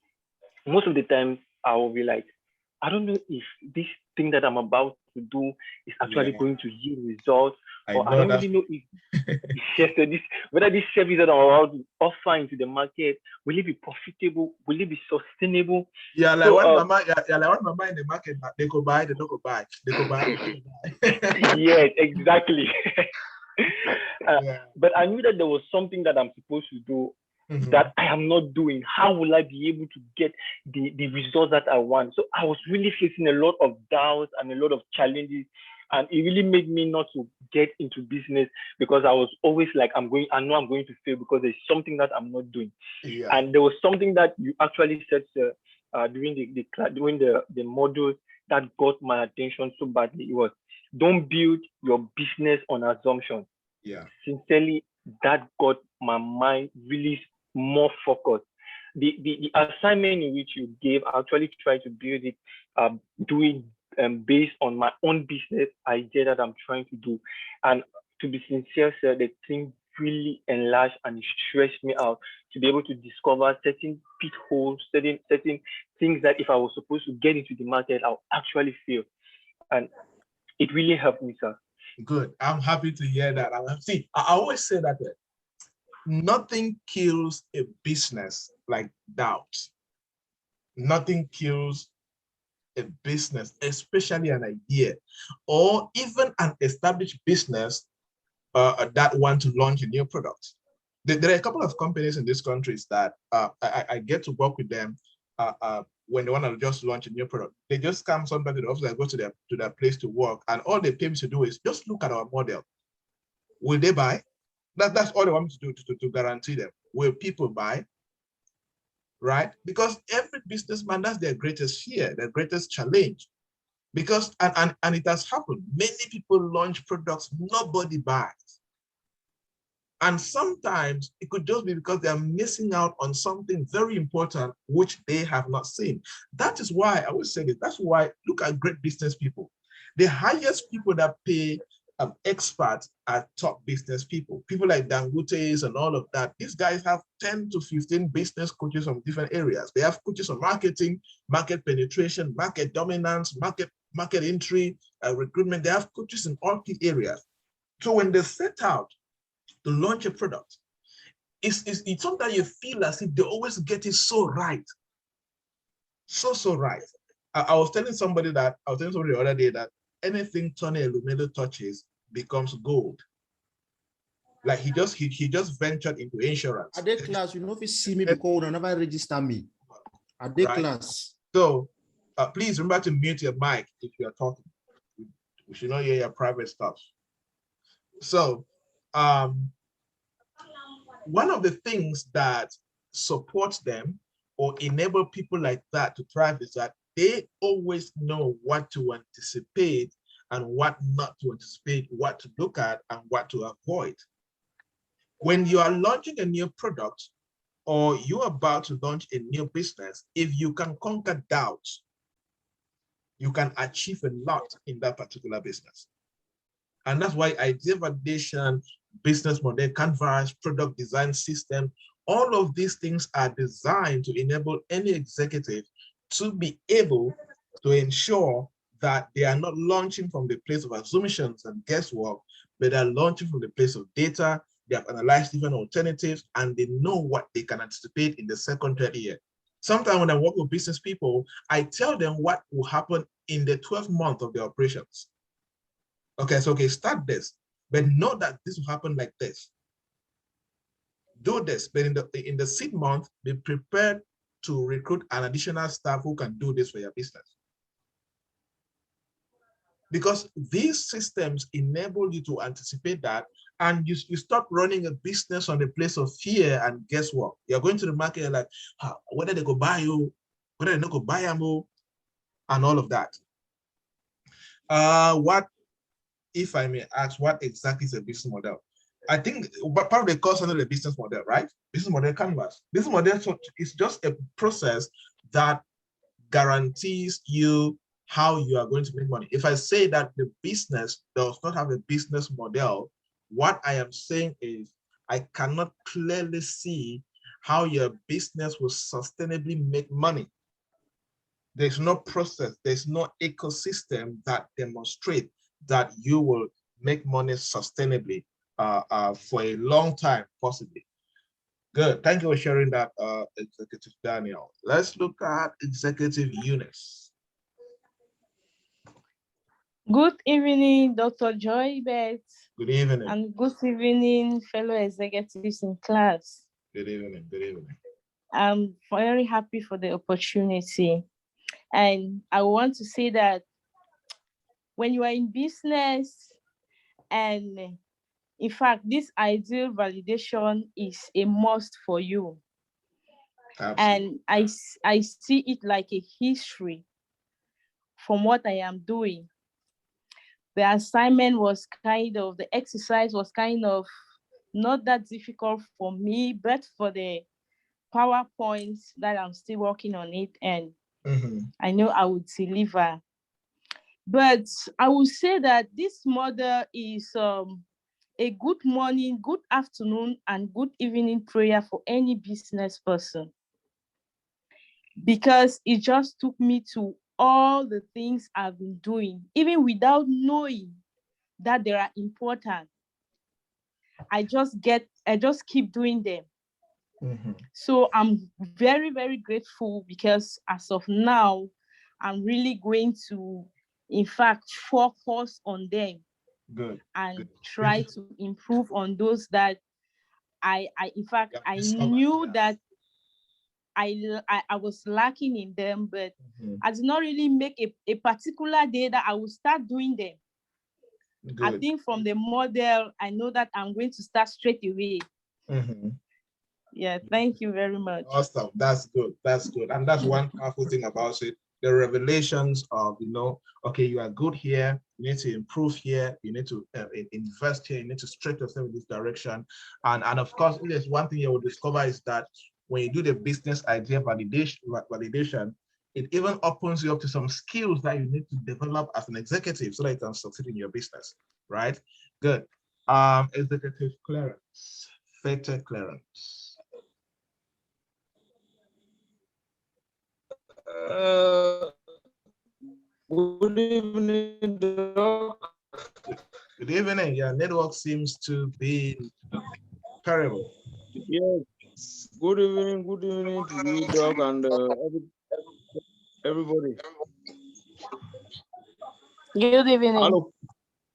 most of the time I will be like, I don't know if this thing that I'm about to do is actually going to yield results, or I don't really know if whether this service that I'm about to offer into the market, will it be profitable? Will it be sustainable? Yeah, like what mama, like mama in the market, they go buy, they don't go buy, they go buy. Yes, exactly. But I knew that there was something that I'm supposed to do that I am not doing. How will I be able to get the results that I want? So I was really facing a lot of doubts and a lot of challenges, and it really made me not to get into business because I was always like, I know I'm going to fail because there's something that I'm not doing. Yeah. And there was something that you actually said during the module that got my attention so badly. It was, don't build your business on assumptions. Yeah. Sincerely, that got my mind really more focused. The assignment in which you gave, I actually tried to build it, doing based on my own business idea that I'm trying to do. And to be sincere, sir, the thing really enlarged and stressed me out to be able to discover certain pitfalls, certain things that if I was supposed to get into the market, I'll actually fail. And it really helped me, sir. Good. I'm happy to hear that. See, I always say that nothing kills a business like doubt. Nothing kills a business, especially an idea, or even an established business that want to launch a new product. There are a couple of companies in these countries that I get to work with them when they want to just launch a new product. They just come sometimes to the office and go to their place to work, and all they pay me to do is just look at our model. Will they buy? That's all they want me to do to guarantee them. Will people buy? Right? Because every businessman, that's their greatest fear, their greatest challenge. Because, and it has happened, many people launch products, nobody buys. And sometimes it could just be because they are missing out on something very important, which they have not seen. That is why I always say this, that's why, look at great business people. The highest people that pay experts are top business people. People like Dangote's and all of that. These guys have 10 to 15 business coaches from different areas. They have coaches on marketing, market penetration, market dominance, market entry, recruitment. They have coaches in all key areas. So when they set out to launch a product, it's sometimes you feel as if they always get it so right. So right. I was telling somebody the other day that anything Tony Elumelu touches becomes gold. Like he just ventured into insurance. At that class, you know, if you see me because you never register me. At that class. So please remember to mute your mic if you are talking. We should not hear your private stuff. So one of the things that supports them or enable people like that to thrive is that they always know what to anticipate and what not to anticipate, what to look at and what to avoid. When you are launching a new product or you're about to launch a new business, if you can conquer doubts, you can achieve a lot in that particular business. And that's why idea validation, business model, canvas, product design system, all of these things are designed to enable any executive to be able to ensure that they are not launching from the place of assumptions and guesswork, but are launching from the place of data. They have analyzed different alternatives and they know what they can anticipate in the second, third year. Sometimes when I work with business people, I tell them what will happen in the 12th month of their operations. Okay, so start this, but know that this will happen like this. Do this, but in the seed month, be prepared to recruit an additional staff who can do this for your business. Because these systems enable you to anticipate that, and you stop running a business on the place of fear. And guess what? You're going to the market like, whether they go buy you, whether they not go buy you, and all of that. What, if I may ask, what exactly is a business model? I think part of the course under the business model, right? Business model canvas. Business model is just a process that guarantees you how you are going to make money. If I say that the business does not have a business model, what I am saying is I cannot clearly see how your business will sustainably make money. There's no process, there's no ecosystem that demonstrates that you will make money sustainably for a long time, possibly. Good, thank you for sharing that, Executive Daniel. Let's look at Executive Eunice. Good evening, Dr. Joybert. Good evening. And good evening, fellow executives in class. Good evening, good evening. I'm very happy for the opportunity. And I want to say that when you are in business, and in fact, this ideal validation is a must for you. Absolutely. And I see it like a history from what I am doing. The assignment was the exercise was kind of not that difficult for me, but for the PowerPoints that I'm still working on it, and I know I would deliver. But I would say that this model is a good morning, good afternoon, and good evening prayer for any business person, because it just took me to all the things I've been doing, even without knowing that they are important. I just keep doing them. So I'm very, very grateful, because as of now, I'm really going to, in fact, focus on them. Good. And try to improve on those that I knew that I was lacking in them, but I did not really make a particular day that I will start doing them. Good. I think from the model, I know that I'm going to start straight away. Yeah, thank you very much. Awesome, that's good, that's good. And that's one powerful thing about it, the revelations of, okay, you are good here, you need to improve here, you need to invest here, you need to stretch yourself in this direction. And of course, there's one thing you will discover is that when you do the business idea validation, it even opens you up to some skills that you need to develop as an executive so that you can succeed in your business, right? Good. Executive clearance, FETA clearance. Good evening, Doc. Good evening. Your network seems to be terrible. Yes. Good evening to you, Doc, and everybody. Good evening. Hello.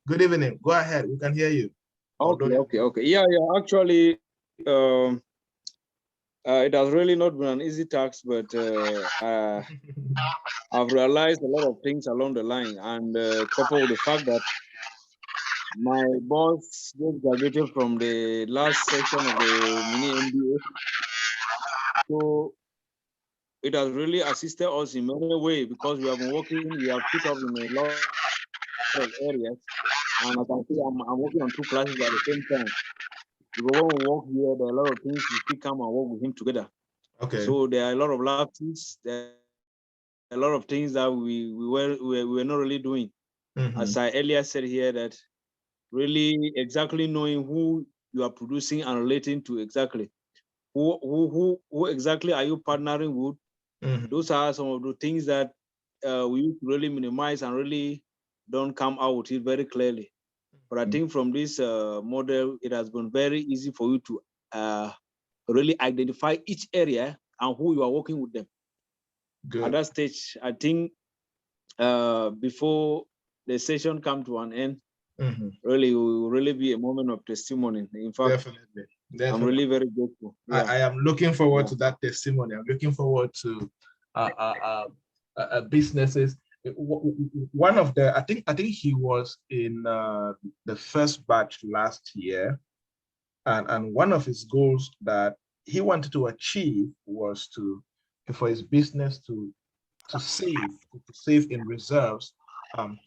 Good evening. Go ahead. We can hear you. Okay. Yeah. Actually, it has really not been an easy task, but I've realized a lot of things along the line, and coupled with the fact that my boss just graduated from the last section of the mini MBA, so it has really assisted us in many ways, because we have been working, we have picked up in a lot of areas, and as I see, I'm working on 2 classes at the same time. Because when we work here, there are a lot of things we still come and work with him together. Okay. So there are a lot of lapses, there are a lot of things that we were not really doing. As I earlier said here, that really exactly knowing who you are producing and relating to exactly. Who exactly are you partnering with? Those are some of the things that we really minimize and really don't come out with it very clearly. But I think from this model, it has been very easy for you to really identify each area and who you are working with them. Good. At that stage, I think before the session come to an end, really, it will really be a moment of testimony. In fact, definitely. I'm really very grateful. Yeah. I am looking forward to that testimony. I'm looking forward to businesses. one of the, I think he was in the first batch last year, and one of his goals that he wanted to achieve was for his business to save in reserves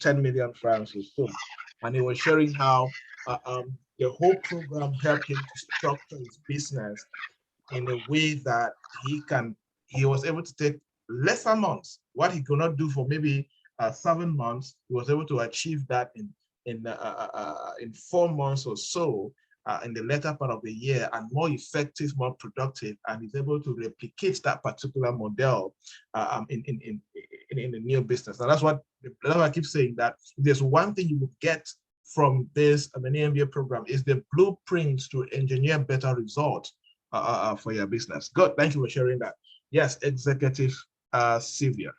10 million francs or so. And he was sharing how the whole program helped him to structure his business in a way that he was able to take lesser months. What he could not do for maybe 7 months, he was able to achieve that in 4 months or so, in the latter part of the year, and more effective, more productive, and he's able to replicate that particular model in a new business. And that's what I keep saying, that if there's one thing you will get from this mini MBA program is the blueprints to engineer better results for your business. Good, thank you for sharing that. Yes, Executive Sylvia.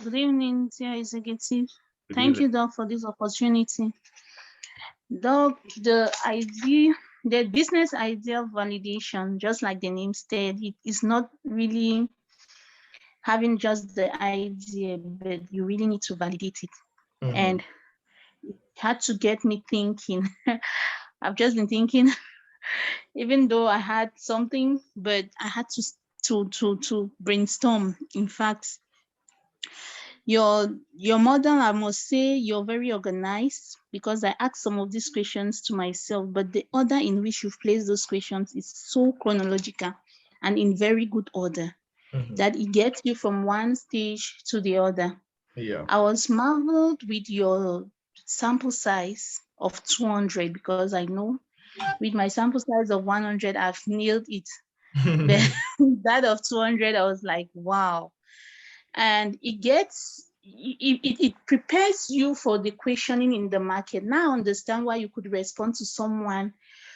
Good evening, dear executive. Thank you, Doc, for this opportunity. Doc, the business idea validation, just like the name said, it is not really having just the idea, but you really need to validate it. And it had to get me thinking. I've just been thinking, even though I had something, but I had to brainstorm. In fact, your model, I must say, you're very organized, because I asked some of these questions to myself, but the order in which you've placed those questions is so chronological and in very good order that it gets you from one stage to the other. Yeah. I was marveled with your sample size of 200, because I know with my sample size of 100, I've nailed it. But that of 200, I was like, wow. And it prepares you for the questioning in the market. Now I understand why you could respond to someone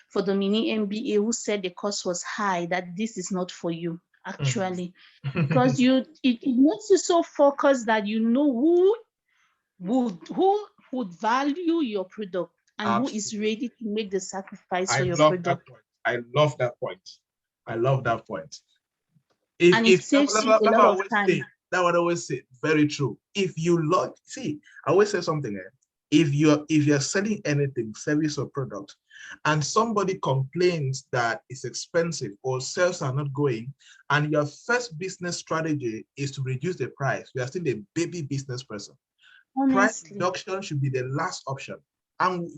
for the mini MBA who said the cost was high, that this is not for you, actually. Because it makes you so focused that you know who would value your product and who is ready to make the sacrifice for your product. I love that point. I love that point. And it saves you a lot of time. That would always say, very true. If you see, I always say something. If you're selling anything, service or product, and somebody complains that it's expensive or sales are not going, and your first business strategy is to reduce the price, you are still a baby business person. Honestly. Price reduction should be the last option. And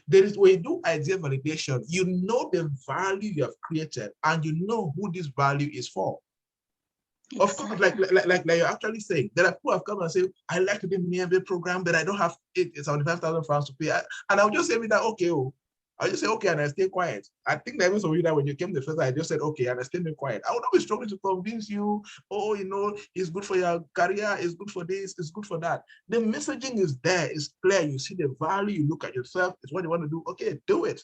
there is, when you do idea validation, you know the value you have created and you know who this value is for. Of course, like you're actually saying, there are people who have come and say, I like to do the MBA program, but I don't have 75,000 francs to pay. And I'll just say that, okay, I'll just say, okay, and I stay quiet. I think that was that when you came the first, I just said, okay, and I stay quiet. I would not be struggling to convince you, oh, it's good for your career, it's good for this, it's good for that. The messaging is there, it's clear, you see the value, you look at yourself, it's what you want to do, okay, do it.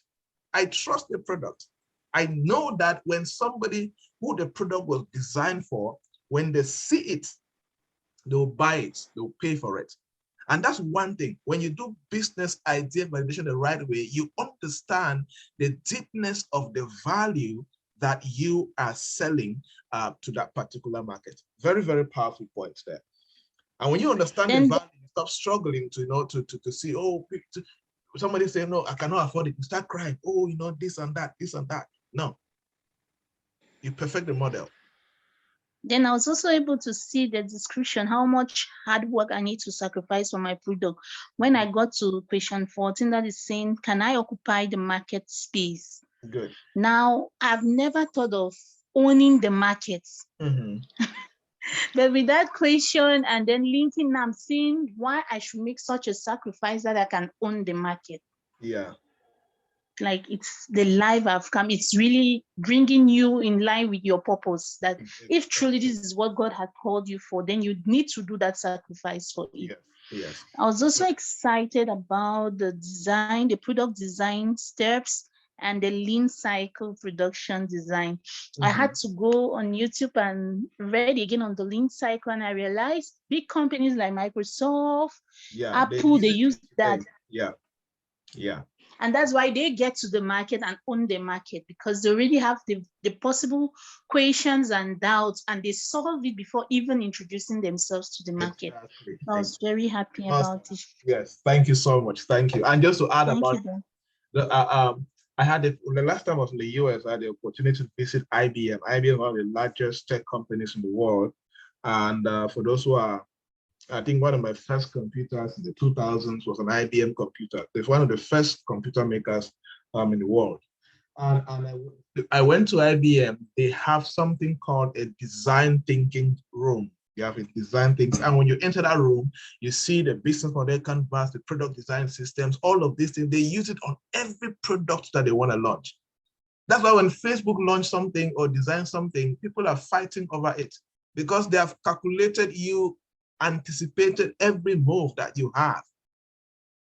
I trust the product. I know that when somebody who the product was designed for, when they see it, they'll buy it, they'll pay for it. And that's one thing. When you do business idea validation the right way, you understand the deepness of the value that you are selling to that particular market. Very, very powerful point there. And when you understand the value, you stop struggling to see, oh, somebody say, no, I cannot afford it. You start crying, oh, this and that, this and that. No, you perfect the model. Then I was also able to see the description, how much hard work I need to sacrifice for my product. When I got to question 14, that is saying, can I occupy the market space? Good. Now, I've never thought of owning the market. But with that question and then linking, I'm seeing why I should make such a sacrifice that I can own the market. Yeah. Like, it's the life I've come. It's really bringing you in line with your purpose, that if truly this is what God had called you for, then you need to do that sacrifice for it. Yes. I was also excited about the design, the product design steps, and the lean cycle production design. I had to go on YouTube and read again on the lean cycle, and I realized big companies like Microsoft, Apple, they use that. Yeah. And that's why they get to the market and own the market, because they already have the possible questions and doubts, and they solve it before even introducing themselves to the market. Exactly. I was very happy about it. Yes, thank you so much. Thank you. And just to add about I had the last time I was in the US, I had the opportunity to visit IBM. IBM is one of the largest tech companies in the world. And for those who are, I think one of my first computers in the 2000s was an IBM computer. It's one of the first computer makers in the world. And I went to IBM. They have something called a design thinking room. You have a design thinking, and when you enter that room, you see the business model canvas, the product design systems, all of these things. They use it on every product that they want to launch. That's why when Facebook launch something or design something, people are fighting over it, because they have calculated you, anticipated every move that you have.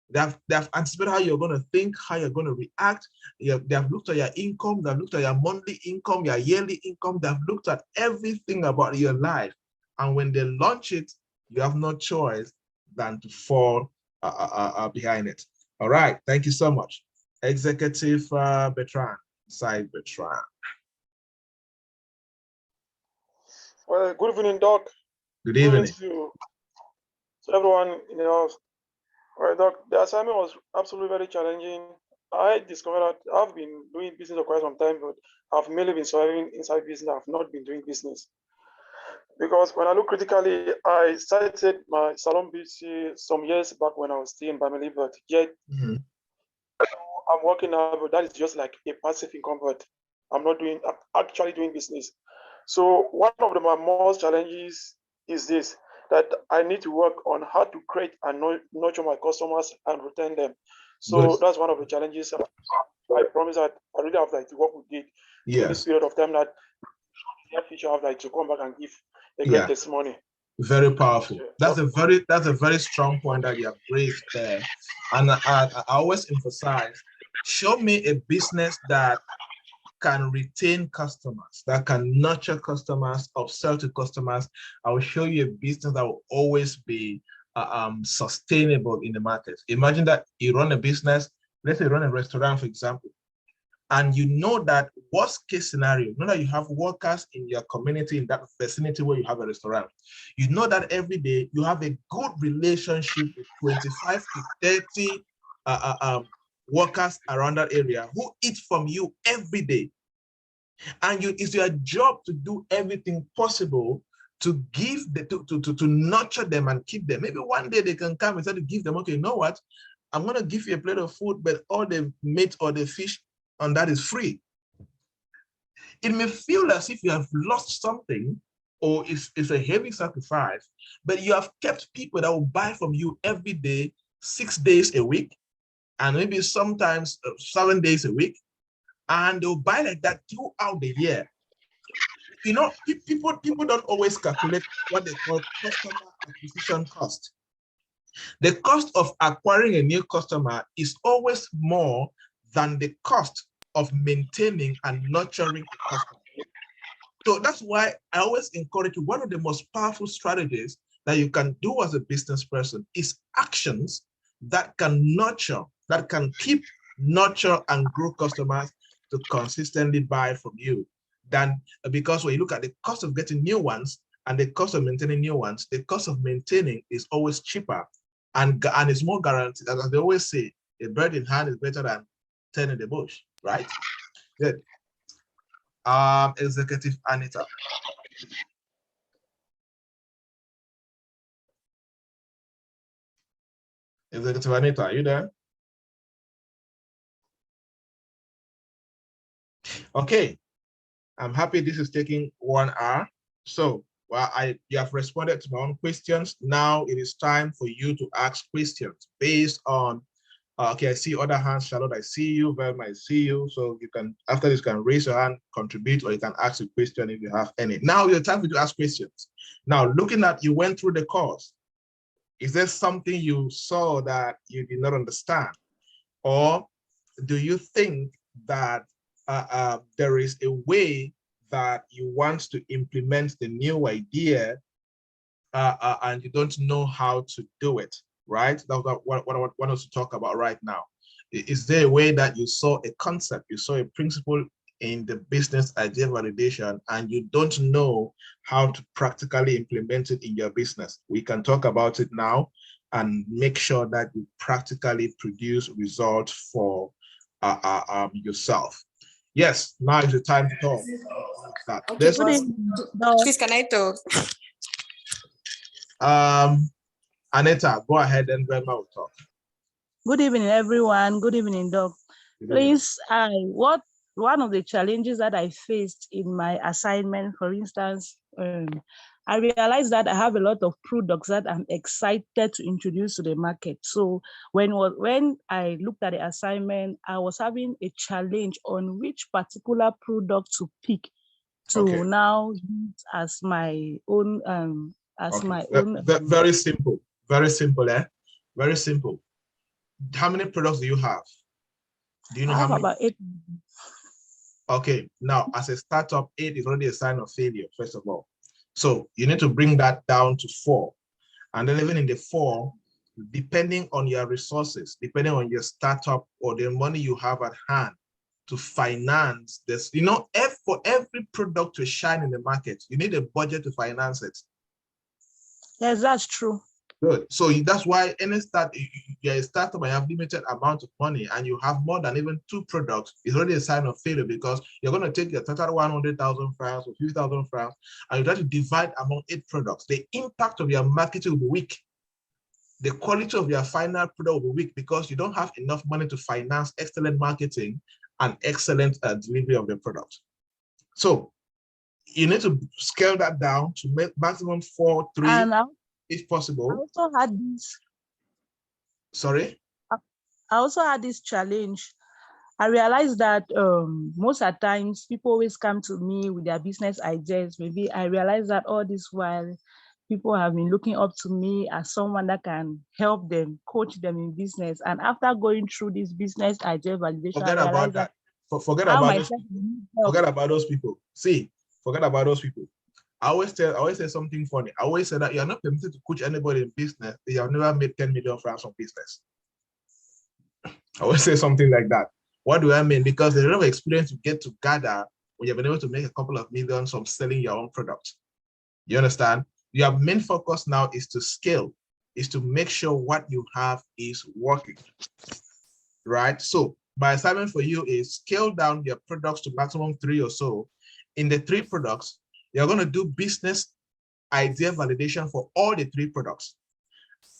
They have anticipated how you're going to think, how you're going to react. They have looked at your income, they have looked at your monthly income, your yearly income, they have looked at everything about your life. And when they launch it, you have no choice than to fall behind it. All right, thank you so much. Executive Bertrand, Side Bertrand. Well, good evening, Doc. Good evening. To everyone in the house. All right, Doc, the assignment was absolutely very challenging. I discovered that I've been doing business for quite some time, but I've mainly been surviving inside business. I've not been doing business. Because when I look critically, I started my salon business some years back when I was still in family, but yet I'm working now, but that is just like a passive income, but I'm actually doing business. So one of my most challenges is this, that I need to work on how to create and nurture my customers and retain them. So that's one of the challenges. I promise that I really have to work with it in this period of time, that in the future I have to come back and give a great testimony. Very powerful. That's a very strong point that you have raised there. And I always emphasize, show me a business that can retain customers, that can nurture customers, upsell to customers. I will show you a business that will always be sustainable in the market. Imagine that you run a business, let's say you run a restaurant, for example, and you know that worst case scenario, you know that you have workers in your community, in that vicinity where you have a restaurant. You know that every day you have a good relationship with 25 to 30 workers around that area who eat from you every day. And it's your job to do everything possible to give to nurture them and keep them. Maybe one day they can come and say to give them, okay, you know what? I'm going to give you a plate of food, but all the meat or the fish on that is free. It may feel as if you have lost something, or it's a heavy sacrifice, but you have kept people that will buy from you every day, 6 days a week, and maybe sometimes 7 days a week, and they'll buy like that throughout the year. You know, people don't always calculate what they call customer acquisition cost. The cost of acquiring a new customer is always more than the cost of maintaining and nurturing a customer. So that's why I always encourage you, one of the most powerful strategies that you can do as a business person is actions that can nurture, that can keep, nurture, and grow customers to consistently buy from you. Because when you look at the cost of getting new ones and the cost of maintaining new ones, the cost of maintaining is always cheaper and it's more guaranteed. As they always say, a bird in hand is better than 10 in the bush, right? Good. Executive Anita. Executive Anita, are you there? Okay, I'm happy this is taking 1 hour. So, you have responded to my own questions. Now it is time for you to ask questions based on, okay, I see other hands. Charlotte, I see you. Velma, I see you. So you can, after this, can raise your hand, contribute, or you can ask a question if you have any. Now it's time for you to ask questions. Now, looking at, you went through the course. Is there something you saw that you did not understand? Or do you think that there is a way that you want to implement the new idea and you don't know how to do it, right? That's what I want us to talk about right now. Is there a way that you saw a concept, you saw a principle in the business idea validation, and you don't know how to practically implement it in your business? We can talk about it now and make sure that you practically produce results for yourself. Yes, now is the time to talk. Okay, please, can I talk? Aneta, go ahead and Grandma will talk. Good evening, everyone. Good evening, Doc. Please, one of the challenges that I faced in my assignment, for instance, I realized that I have a lot of products that I'm excited to introduce to the market. So when I looked at the assignment, I was having a challenge on which particular product to pick to now use as my own Very simple. Very simple, eh? Very simple. How many products do you have? Do you know how many? About 8. Okay, now as a startup, 8 is already a sign of failure, first of all. So you need to bring that down to 4. And then even in the 4, depending on your resources, depending on your startup or the money you have at hand to finance this, you know, for every product to shine in the market, you need a budget to finance it. Yes, that's true. Good. So that's why any you're a startup and you have limited amount of money and you have more than even 2 products, it's already a sign of failure, because you're going to take your total 100,000 francs or 50,000 francs and you try to divide among 8 products. The impact of your marketing will be weak. The quality of your final product will be weak because you don't have enough money to finance excellent marketing and excellent delivery of the product. So you need to scale that down to make maximum 4, 3. If possible. I also had this. Sorry? I also had this challenge. I realized that most of the times people always come to me with their business ideas. Maybe I realized that all this while people have been looking up to me as someone that can help them, coach them in business. And after going through this business idea validation, forget about that. Forget about those people. See, forget about those people. I always say something funny. I always say that you're not permitted to coach anybody in business if you have never made 10 million francs from business. I always say something like that. What do I mean? Because the level of experience you get to gather when you've been able to make a couple of millions from selling your own product. You understand? Your main focus now is to scale, is to make sure what you have is working. Right? So my assignment for you is scale down your products to maximum 3 or so. In the 3 products, you're going to do business idea validation for all the 3 products.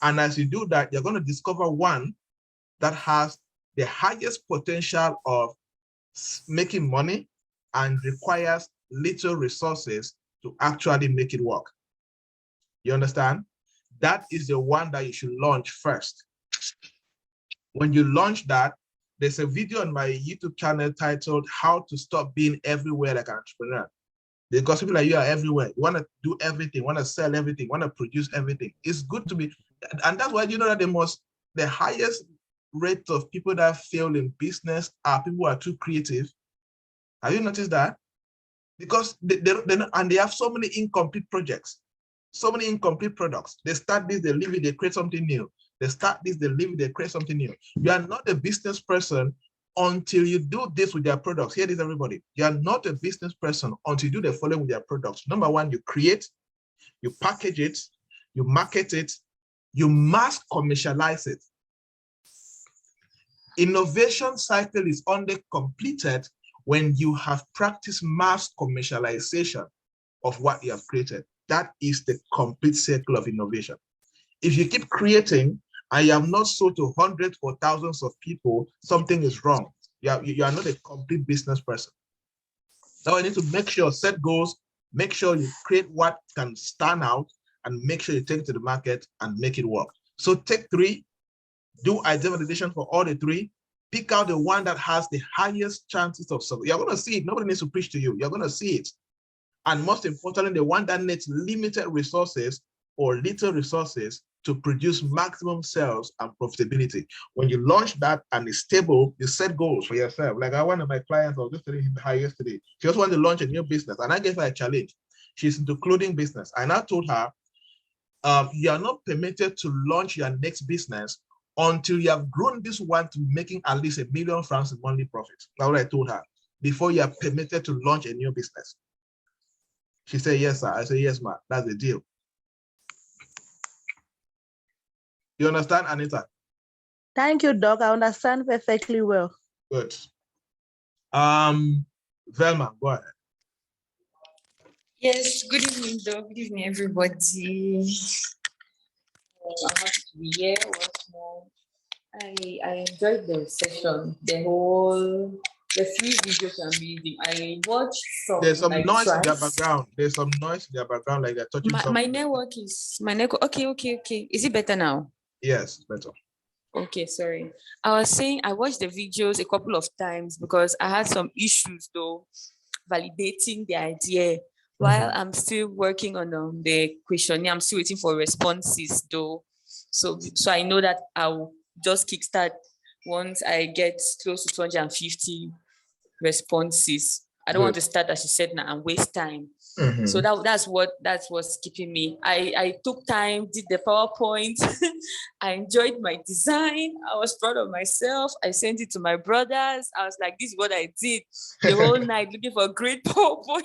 And as you do that, you're going to discover one that has the highest potential of making money and requires little resources to actually make it work. You understand? That is the one that you should launch first. When you launch that, there's a video on my YouTube channel titled How to Stop Being Everywhere Like an Entrepreneur. Because people like you are everywhere. You want to do everything, want to sell everything, want to produce everything. It's good to be, and that's why you know that the highest rate of people that fail in business are people who are too creative. Have you noticed that? Because they have so many incomplete projects, so many incomplete products. They start this, they leave it, they create something new. They start this, they leave it, they create something new. You are not a business person until you do this with your products. Hear this, everybody. You are not a business person until you do the following with your products. Number 1, you create, you package it, you market it, you mass commercialize it. Innovation cycle is only completed when you have practiced mass commercialization of what you have created. That is the complete circle of innovation. If you keep creating and you have not sold to hundreds or thousands of people, something is wrong. You are not a complete business person. Now I need to make sure, set goals, make sure you create what can stand out, and make sure you take it to the market and make it work. So take 3, do idea validation for all the 3, pick out the one that has the highest chances of success. You're going to see it. Nobody needs to preach to you. You're going to see it. And most importantly, the one that needs limited resources or little resources to produce maximum sales and profitability. When you launch that and it's stable, you set goals for yourself. Like one of my clients, I was just telling him yesterday, she just wanted to launch a new business and I gave her a challenge. She's into clothing business. And I told her, you are not permitted to launch your next business until you have grown this one to making at least £1 million in monthly profit. That's what I told her. Before you are permitted to launch a new business. She said, yes, sir. I said, yes, ma'am. That's the deal. You understand, Anita? Thank you, Doc. I understand perfectly well. Good. Velma, go ahead. Yes, good evening, Doc. Good evening, everybody. I'm happy to be here once more. I enjoyed the session, the 3 videos I'm reading. I watched some. There's some like noise in their twice. background. There's some noise in their background, like they're touching something. My network. Okay. Is it better now? Yes, better. Okay, sorry. I was saying I watched the videos a couple of times because I had some issues though validating the idea. While I'm still working on the questionnaire, I'm still waiting for responses though. So I know that I'll just kickstart once I get close to 250 responses. I don't want to start, as you said, now and waste time. So that's what's keeping me. I took time, did the PowerPoint. I enjoyed my design. I was proud of myself. I sent it to my brothers. I was like, this is what I did the whole night looking for a great PowerPoint.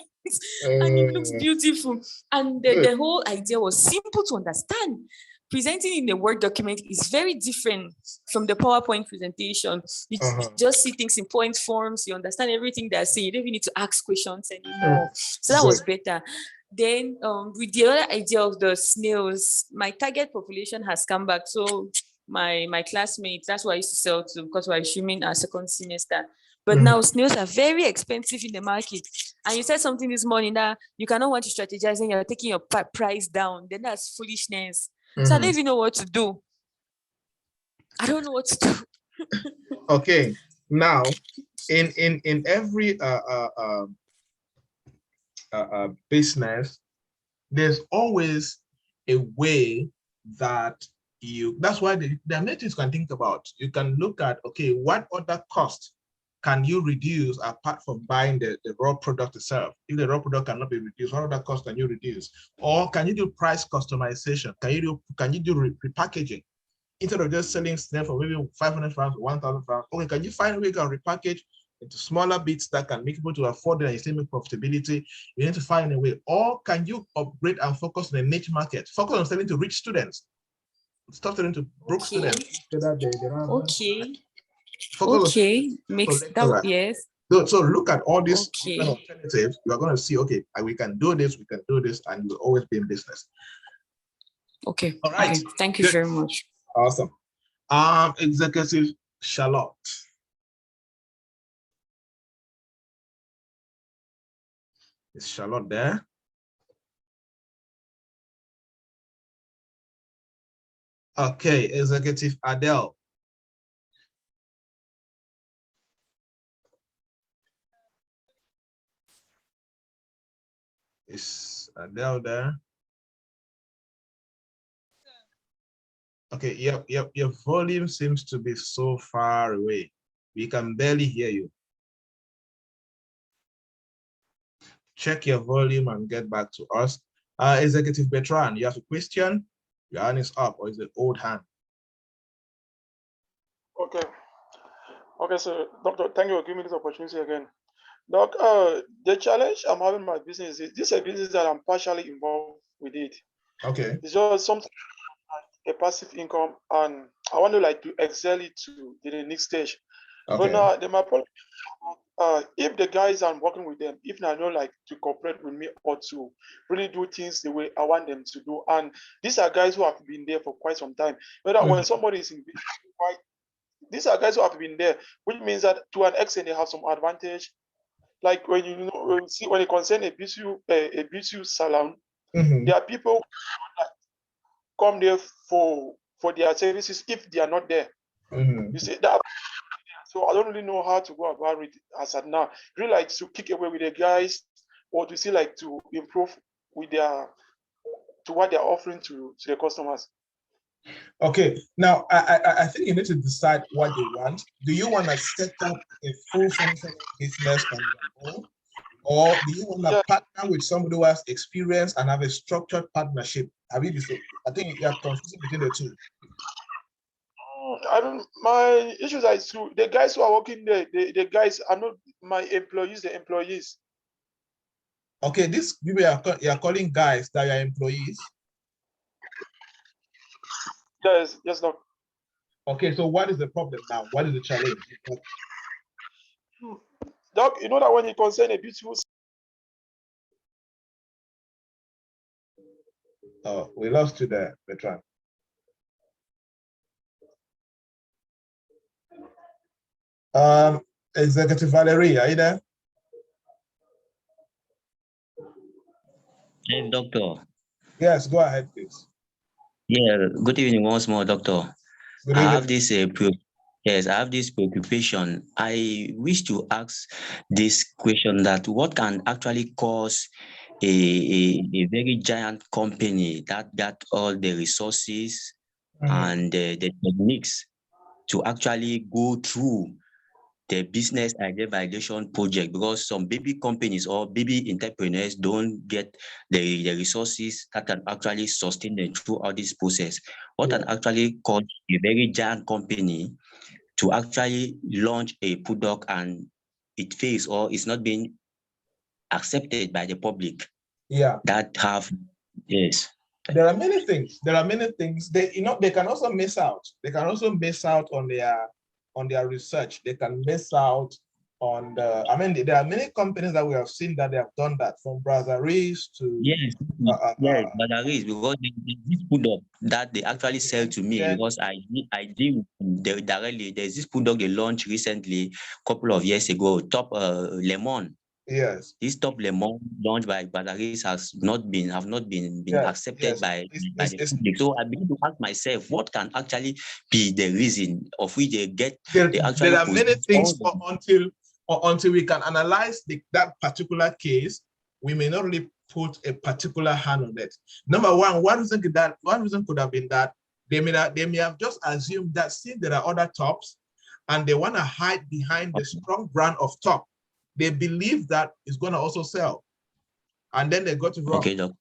And it looks beautiful. And the whole idea was simple to understand. Presenting in a Word document is very different from the PowerPoint presentation. You just see things in point forms. You understand everything they're saying. You don't even need to ask questions anymore. So that was better. Then with the other idea of the snails, my target population has come back. So my classmates, that's what I used to sell to because we're assuming our second semester. But now snails are very expensive in the market. And you said something this morning that you cannot want to strategize and you're taking your price down. Then that's foolishness. So I don't even know what to do. I don't know what to do. Okay. Now, in every business, there's always a way that that's why there are many things you can think about. You can look at, okay, what other cost can you reduce apart from buying the raw product itself? If the raw product cannot be reduced, what other cost can you reduce? Or can you do price customization? Can you do repackaging? Instead of just selling snail for maybe 500 francs or 1,000 francs, okay, can you find a way you can repackage into smaller bits that can make people to afford it and still make profitability? You need to find a way. Or can you upgrade and focus on a niche market? Focus on selling to rich students. Stop selling to broke students. Makes that, yes. So look at all these alternatives. You are going to see, okay, we can do this, and you'll always be in business. Okay. All right. Okay. Thank you very much. Awesome. Executive Charlotte. Is Charlotte there? Okay, Executive Adele. Is Adele there? Okay, your volume seems to be so far away. We can barely hear you. Check your volume and get back to us. Executive Bertrand, you have a question? Your hand is up, or is it old hand? Okay. Okay, so Doctor, thank you for giving me this opportunity again. Doc, the challenge I'm having in my business is this is a business that I'm partially involved with it. Okay. It's just something like a passive income, and I want to excel it to the next stage. Okay. But now my problem, if the guys I'm working with them, if they know to cooperate with me or to really do things the way I want them to do, and these are guys who have been there for quite some time. But when somebody is in business, these are guys who have been there, which means that to an extent they have some advantage. Like when when it concerns a BCU salon, there are people that come there for their services if they are not there. You see that. So I don't really know how to go about it as at now. Really like to kick away with the guys, or to see to improve with what they're offering to the customers. Okay, now I think you need to decide what you want. Do you want to set up a full functioning business on your own, or do you want to partner with somebody who has experience and have a structured partnership? I think you are confusing between the two. I don't. My issues are true. The guys who are working there, the guys are not my employees. The employees. Okay, this people you are calling guys that are employees. Yes, yes, Doc. Okay, so what is the problem now? What is the challenge? Doc, you know that when you concern a beautiful. Oh, we lost you there, Bertrand. Executive Valerie, are you there? Hey, doctor. Yes, go ahead, please. Yeah, good evening once more, doctor. Good I evening. have this I have this preoccupation. I wish to ask this question that what can actually cause a very giant company that got all the resources and the techniques to actually go through the business idea validation project, because some baby companies or baby entrepreneurs don't get the resources that can actually sustain them throughout this process. What can actually cause a very giant company to actually launch a product and it fails or it's not being accepted by the public? Yeah. That have, yes. There are many things. There are many things. They, they can also miss out. They can also miss out on their research. They can miss out on the. I mean, there are many companies that we have seen that they have done that, from brasseries to. Yes, yes, but there is, because this product that they actually sell to me, because I deal with them directly. There's this product they launched recently, a couple of years ago, top lemon. Yes. This top lemon launched by batteries have not been accepted by the public. So I begin to ask myself, what can actually be the reason of which they get they actually there are many things all until we can analyze that particular case. We may not really put a particular hand on it. Number one reason could have been that they may have just assumed that since there are other tops and they want to hide behind the strong brand of top, they believe that it's going to also sell. And then they got it wrong. Okay, Doc.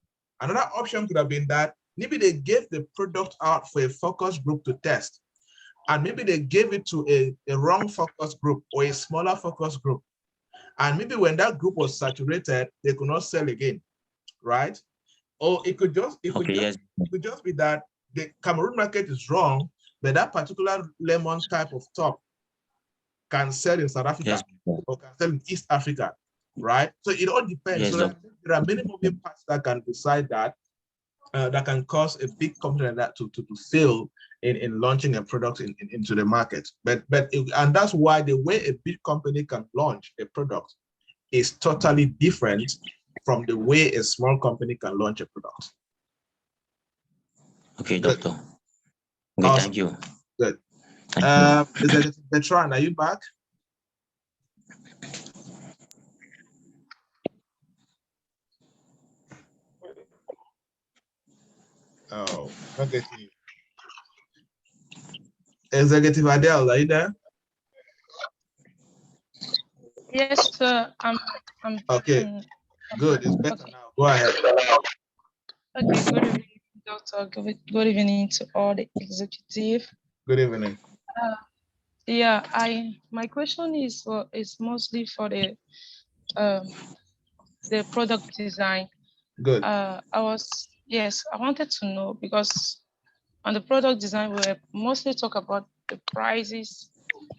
Another option could have been that maybe they gave the product out for a focus group to test. And maybe they gave it to a wrong focus group or a smaller focus group. And maybe when that group was saturated, they could not sell again, right? Or it could just be that the Cameroon market is wrong, but that particular lemon type of top can sell in South Africa or can sell in East Africa, right? So it all depends. So there are many moving parts that can decide that, that can cause a big company like that to fail in launching a product into the market. And that's why the way a big company can launch a product is totally different from the way a small company can launch a product. Okay, doctor. Okay, awesome. Thank you. Good. Bertrand, are you back? Oh, not getting you. Executive Adele, are you there? Yes, sir. I'm okay. Good. It's better now. Go ahead. Okay. Good evening, doctor. Good evening to all the executive. Good evening. Yeah, my question is mostly for the product design. Good. I wanted to know, because on the product design we mostly talk about the prices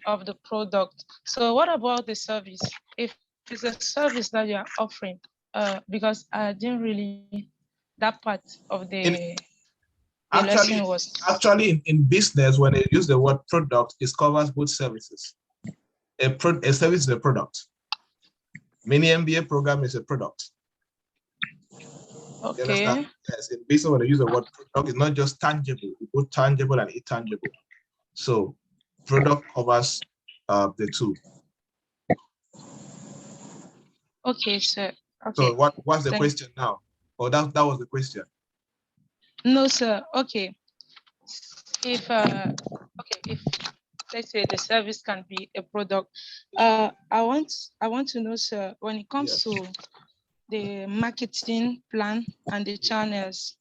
of the product. So what about the service? If it's a service that you are offering, because I didn't really, that part of the lesson was actually in business, when they use the word product, it covers both services. A service is a product. Many MBA program is a product. Okay. Yes, in business, when they use the word product, it's not just tangible. We put tangible and intangible. So product covers the two. Okay, sir. Okay. So what's the question now? Oh, that was the question. No, sir. Okay. If let's say the service can be a product, I want to know, sir, when it comes to the marketing plan and the channels,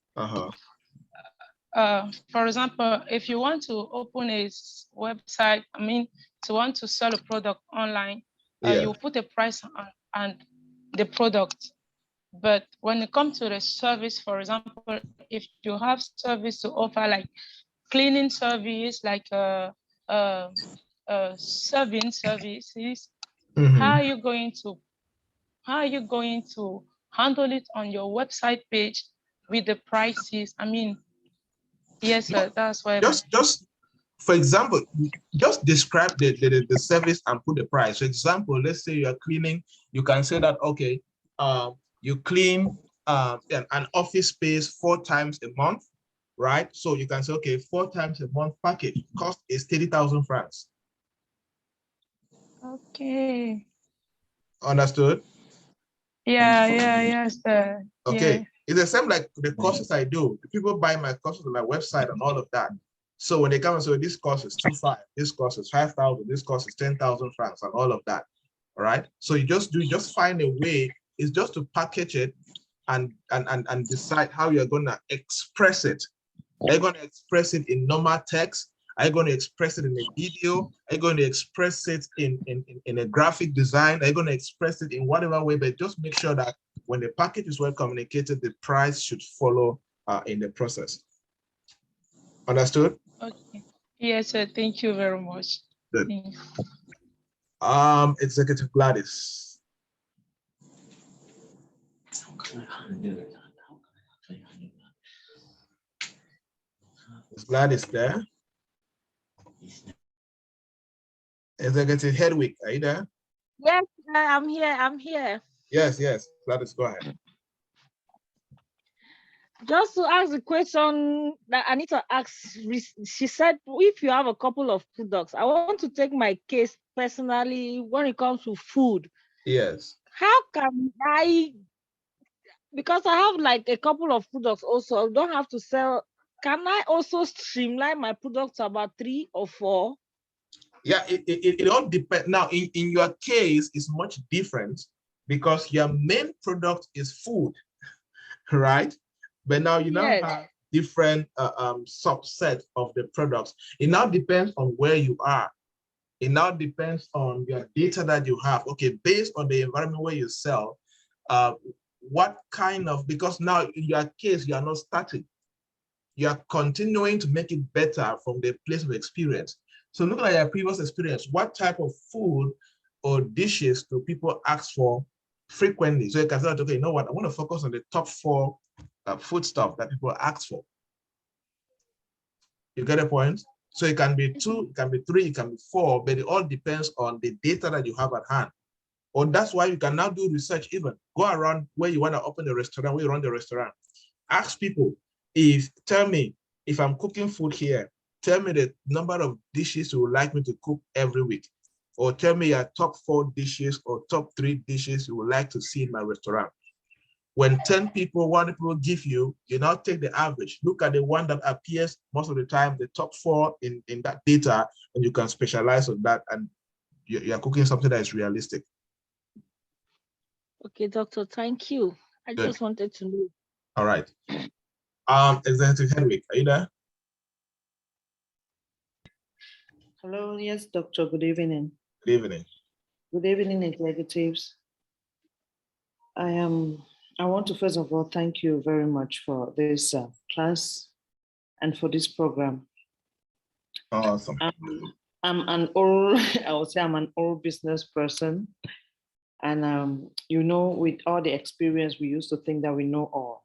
for example, if you want to open a website, to want to sell a product online, you put a price on the product. But when it comes to the service, for example, if you have service to offer, like cleaning service, like serving services, how are you going to handle it on your website page with the prices? Yes, sir, that's why. Just for example, just describe the service and put the price. For example, let's say you are cleaning, you can say that, okay, you clean an office space 4 times a month, right? So you can say, okay, 4 times a month package cost is 30,000 francs. Okay. Understood? Yes, sir. Okay. Yeah. It's the same like the courses I do. People buy my courses on my website and all of that. So when they come and say, this course is 2,500, this course is 5,000, this course is 10,000 francs and all of that. All right. So you just find a way, it's just to package it and decide how you're going to express it. Are you going to express it in normal text? Are you going to express it in a video? Are you going to express it in a graphic design? Are you going to express it in whatever way? But just make sure that when the package is well communicated, the price should follow in the process. Understood? Okay. Yes, sir. Thank you very much. Good. Executive Gladys. Is Gladys there? Executive Hedwig, are you there? Yes, I'm here. Yes. Gladys, go ahead. Just to ask the question that I need to ask, she said, if you have a couple of products, I want to take my case personally when it comes to food. Yes. How can I, because I have like a couple of products also, I don't have to sell. Can I also streamline my products to about 3 or 4? Yeah, it all depends. Now, in your case, it's much different because your main product is food, right? But now you now have different subset of the products. It now depends on where you are. It now depends on your data that you have. Okay, based on the environment where you sell, what kind of, because now in your case, you are not starting. You are continuing to make it better from the place of experience. So look at your previous experience. What type of food or dishes do people ask for frequently? So you can say, okay, you know what? I want to focus on the top 4 food stuff that people ask for. You get a point? So it can be 2, it can be 3, it can be 4, but it all depends on the data that you have at hand. Or that's why you can now do research even. Go around where you want to open a restaurant, where you run the restaurant. Ask people, tell me, if I'm cooking food here, tell me the number of dishes you would like me to cook every week. Or tell me your top 4 dishes or top 3 dishes you would like to see in my restaurant. When 10 people, 1 people give you, you now take the average. Look at the one that appears most of the time, the top 4 in that data, and you can specialize on that, and you're cooking something that is realistic. Okay, doctor, thank you. I just wanted to know. All right. Executive Henrik, are you there? Hello, yes, doctor, good evening. Good evening. Good evening, executives. I want to first of all thank you very much for this class and for this program. Awesome. I'm an old, I would say I'm an old business person. And you know, with all the experience, we used to think that we know all,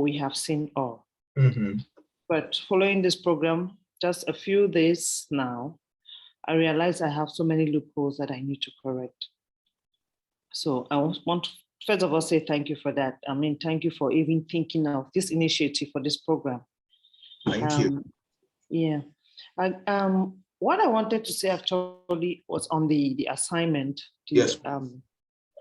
we have seen all. Mm-hmm. But following this program, just a few days now, I realized I have so many loopholes that I need to correct. So I want to first of all say thank you for that. I mean, thank you for even thinking of this initiative for this program. Thank you. Yeah. What I wanted to say actually was on the assignment. Yes.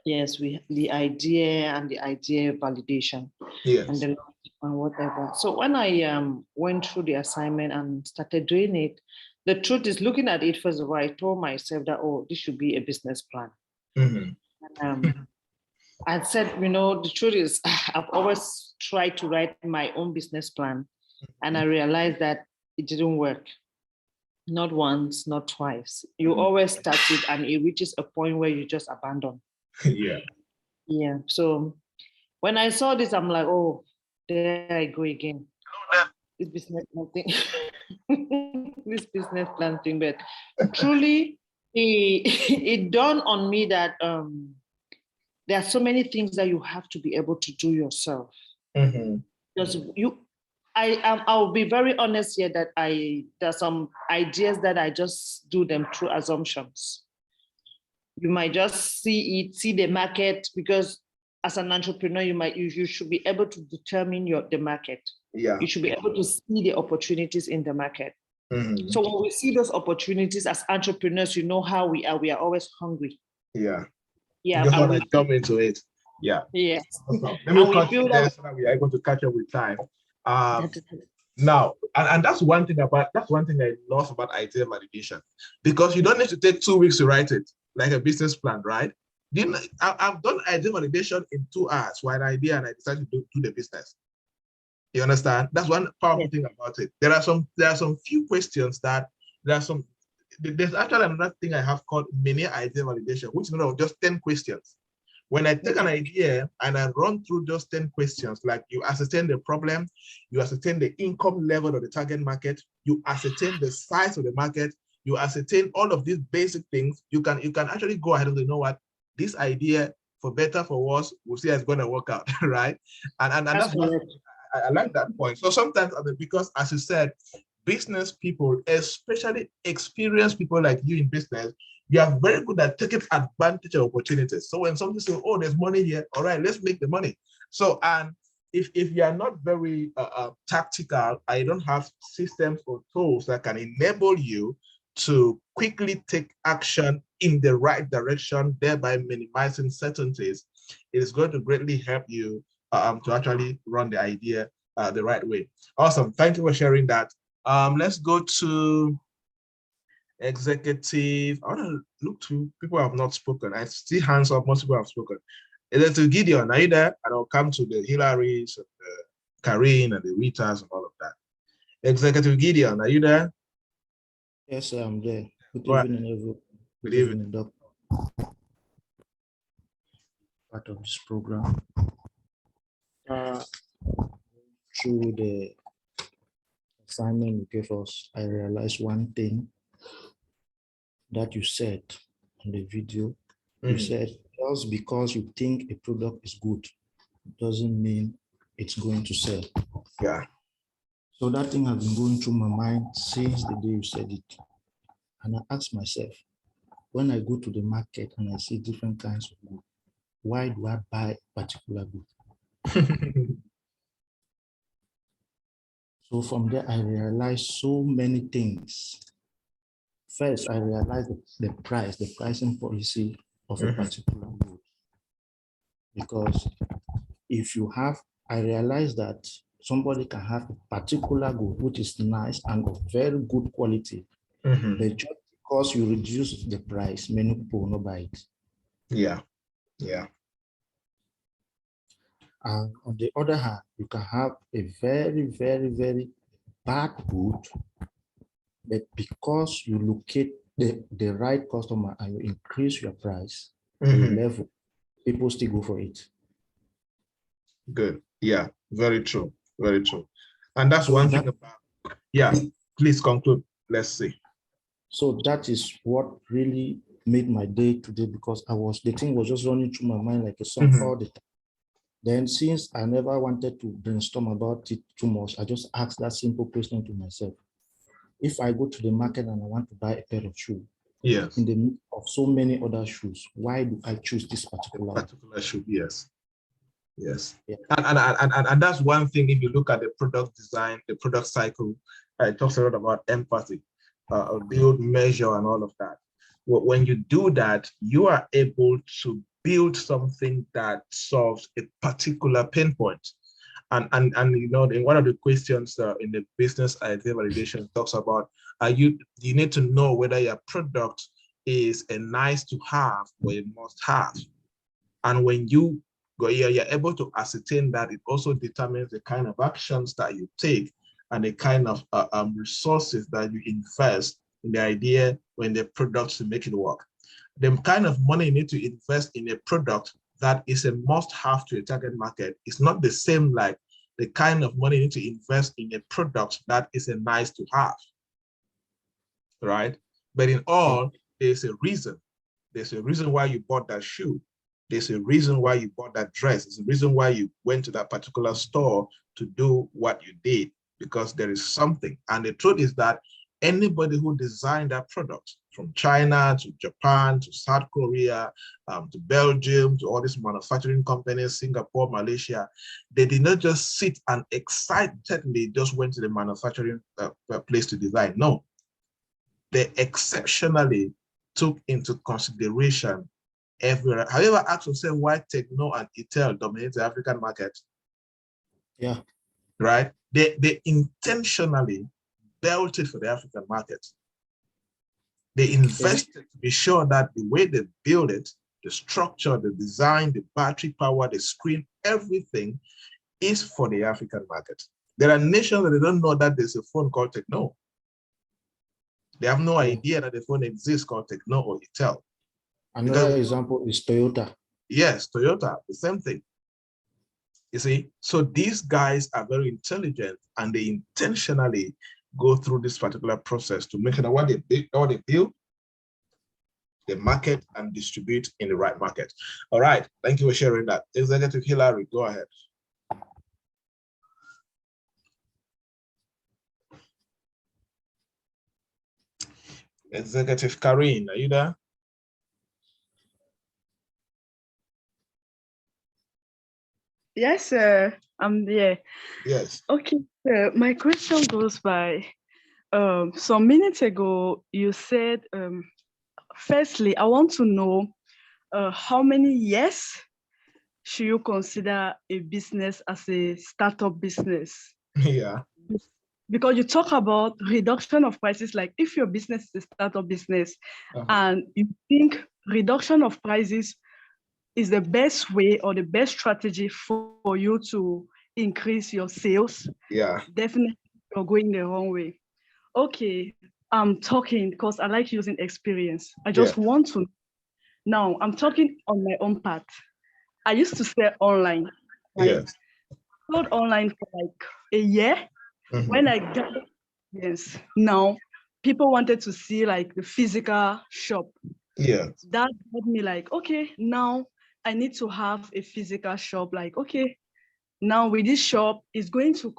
Yes, the idea and the idea validation. Yes. And whatever. So when I went through the assignment and started doing it, the truth is, looking at it, first of all, I told myself that, oh, this should be a business plan. Mm-hmm. I said, you know, the truth is, I've always tried to write my own business plan, And I realized that it didn't work. Not once, not twice. You always start it and it reaches a point where you just abandon. Yeah. Yeah. So when I saw this, I'm like, oh, there I go again. This business plan thing. This business plan thing. But truly, it dawned on me that there are so many things that you have to be able to do yourself. Because I'll be very honest here that there's some ideas that I just do them through assumptions. You might just see the market, because as an entrepreneur, you should be able to determine the market. Yeah. You should be able to see the opportunities in the market. So when we see those opportunities as entrepreneurs, you know how we are. We are always hungry. Yeah. Yeah. You just want to jump into it. Yeah. Yes. Let me cut you there so that we are able to catch up with time. Now, and that's one thing I love about idea validation, because you don't need to take 2 weeks to write it like a business plan, right? I've done idea validation in 2 hours, one idea, and I decided to do the business. You understand? That's one powerful thing about it. There are some few questions that there's actually another thing I have called mini idea validation, which is just 10 questions. When I take an idea and I run through those 10 questions, like you ascertain the problem, you ascertain the income level of the target market, you ascertain the size of the market, you ascertain all of these basic things, you can actually go ahead and say, you know what, this idea, for better, for worse, we'll see how it's going to work out, right? And that's what I like that point. So sometimes, because as you said, business people, especially experienced people like you in business, you are very good at taking advantage of opportunities. So when somebody says, oh, there's money here, all right, let's make the money. So, and if you are not very tactical, I don't have systems or tools that can enable you to quickly take action in the right direction, thereby minimizing certainties, it is going to greatly help you to actually run the idea the right way. Awesome. Thank you for sharing that. Let's go to executive. I want to look to people who have not spoken. I see hands up. Most people have spoken. Is it to Gideon? Are you there? And I'll come to the Hillarys, and the Karine, and the Ritas, and all of that. Executive Gideon, are you there? Yes, I'm there. Good evening, everyone. Good evening, Doctor. Part of this program. Through the assignment you gave us, I realized one thing that you said on the video. You said, just because you think a product is good doesn't mean it's going to sell. Yeah. So that thing has been going through my mind since the day you said it. And I asked myself, when I go to the market and I see different kinds of good, why do I buy a particular good? So from there, I realized so many things. First, I realized the pricing policy of a particular good. Because if you have, I realized that somebody can have a particular good, which is nice and of very good quality, but just because you reduce the price, many people will not buy it. Yeah, yeah. And on the other hand, you can have a very, very, very bad good, but because you locate the right customer and you increase your price to a level, people still go for it. Good. Yeah, very true. Very true. And that's one thing about, yeah, please conclude. Let's see. So that is what really made my day today, because the thing was just running through my mind like a song all the time. Then since I never wanted to brainstorm about it too much, I just asked that simple question to myself. If I go to the market and I want to buy a pair of shoes, yes, in the midst of so many other shoes, why do I choose this particular shoe? Yes. Yes. Yeah. And that's one thing. If you look at the product design, the product cycle, it talks a lot about empathy, build, measure, and all of that. When you do that, you are able to build something that solves a particular pain point. And you know, in one of the questions in the business idea validation talks about, you need to know whether your product is a nice to have or a must have. And when you you're able to ascertain that, it also determines the kind of actions that you take and the kind of resources that you invest in the idea when the product to make it work. The kind of money you need to invest in a product that is a must-have to a target market is not the same like the kind of money you need to invest in a product that is a nice to have, right? But in all, there's a reason. There's a reason why you bought that shoe. There's a reason why you bought that dress. There's a reason why you went to that particular store to do what you did, because there is something. And the truth is that anybody who designed that product, from China to Japan to South Korea to Belgium to all these manufacturing companies, Singapore, Malaysia, they did not just sit and excitedly just went to the manufacturing place to design. No, they exceptionally took into consideration everywhere. However, ask yourself why Techno and Itel dominate the African market. Yeah. Right? They intentionally built it for the African market. They invested to be sure that the way they build it, the structure, the design, the battery power, the screen, everything is for the African market. There are nations that they don't know that there's a phone called Techno. They have no idea that the phone exists called Techno or Itel. Another example is Toyota. Yes, Toyota, the same thing. You see, so these guys are very intelligent and they intentionally go through this particular process to make sure that what they build, they market and distribute in the right market. All right, thank you for sharing that. Executive Hillary, go ahead. Executive Karine, are you there? Yes, I'm there. Yes. Okay, my question goes by, some minutes ago, you said, firstly, I want to know how many years should you consider a business as a startup business? Yeah. Because you talk about reduction of prices, like if your business is a startup business and you think reduction of prices is the best way or the best strategy for you to increase your sales, yeah, definitely you're going the wrong way. Okay, I'm talking because I like using experience. I just want to, now I'm talking on my own part. I used to sell online. Right? Yes. Sold online for like a year. When I got experience, now people wanted to see like the physical shop. Yeah. That made me like, okay, now I need to have a physical shop. Like, okay, now with this shop, it's going to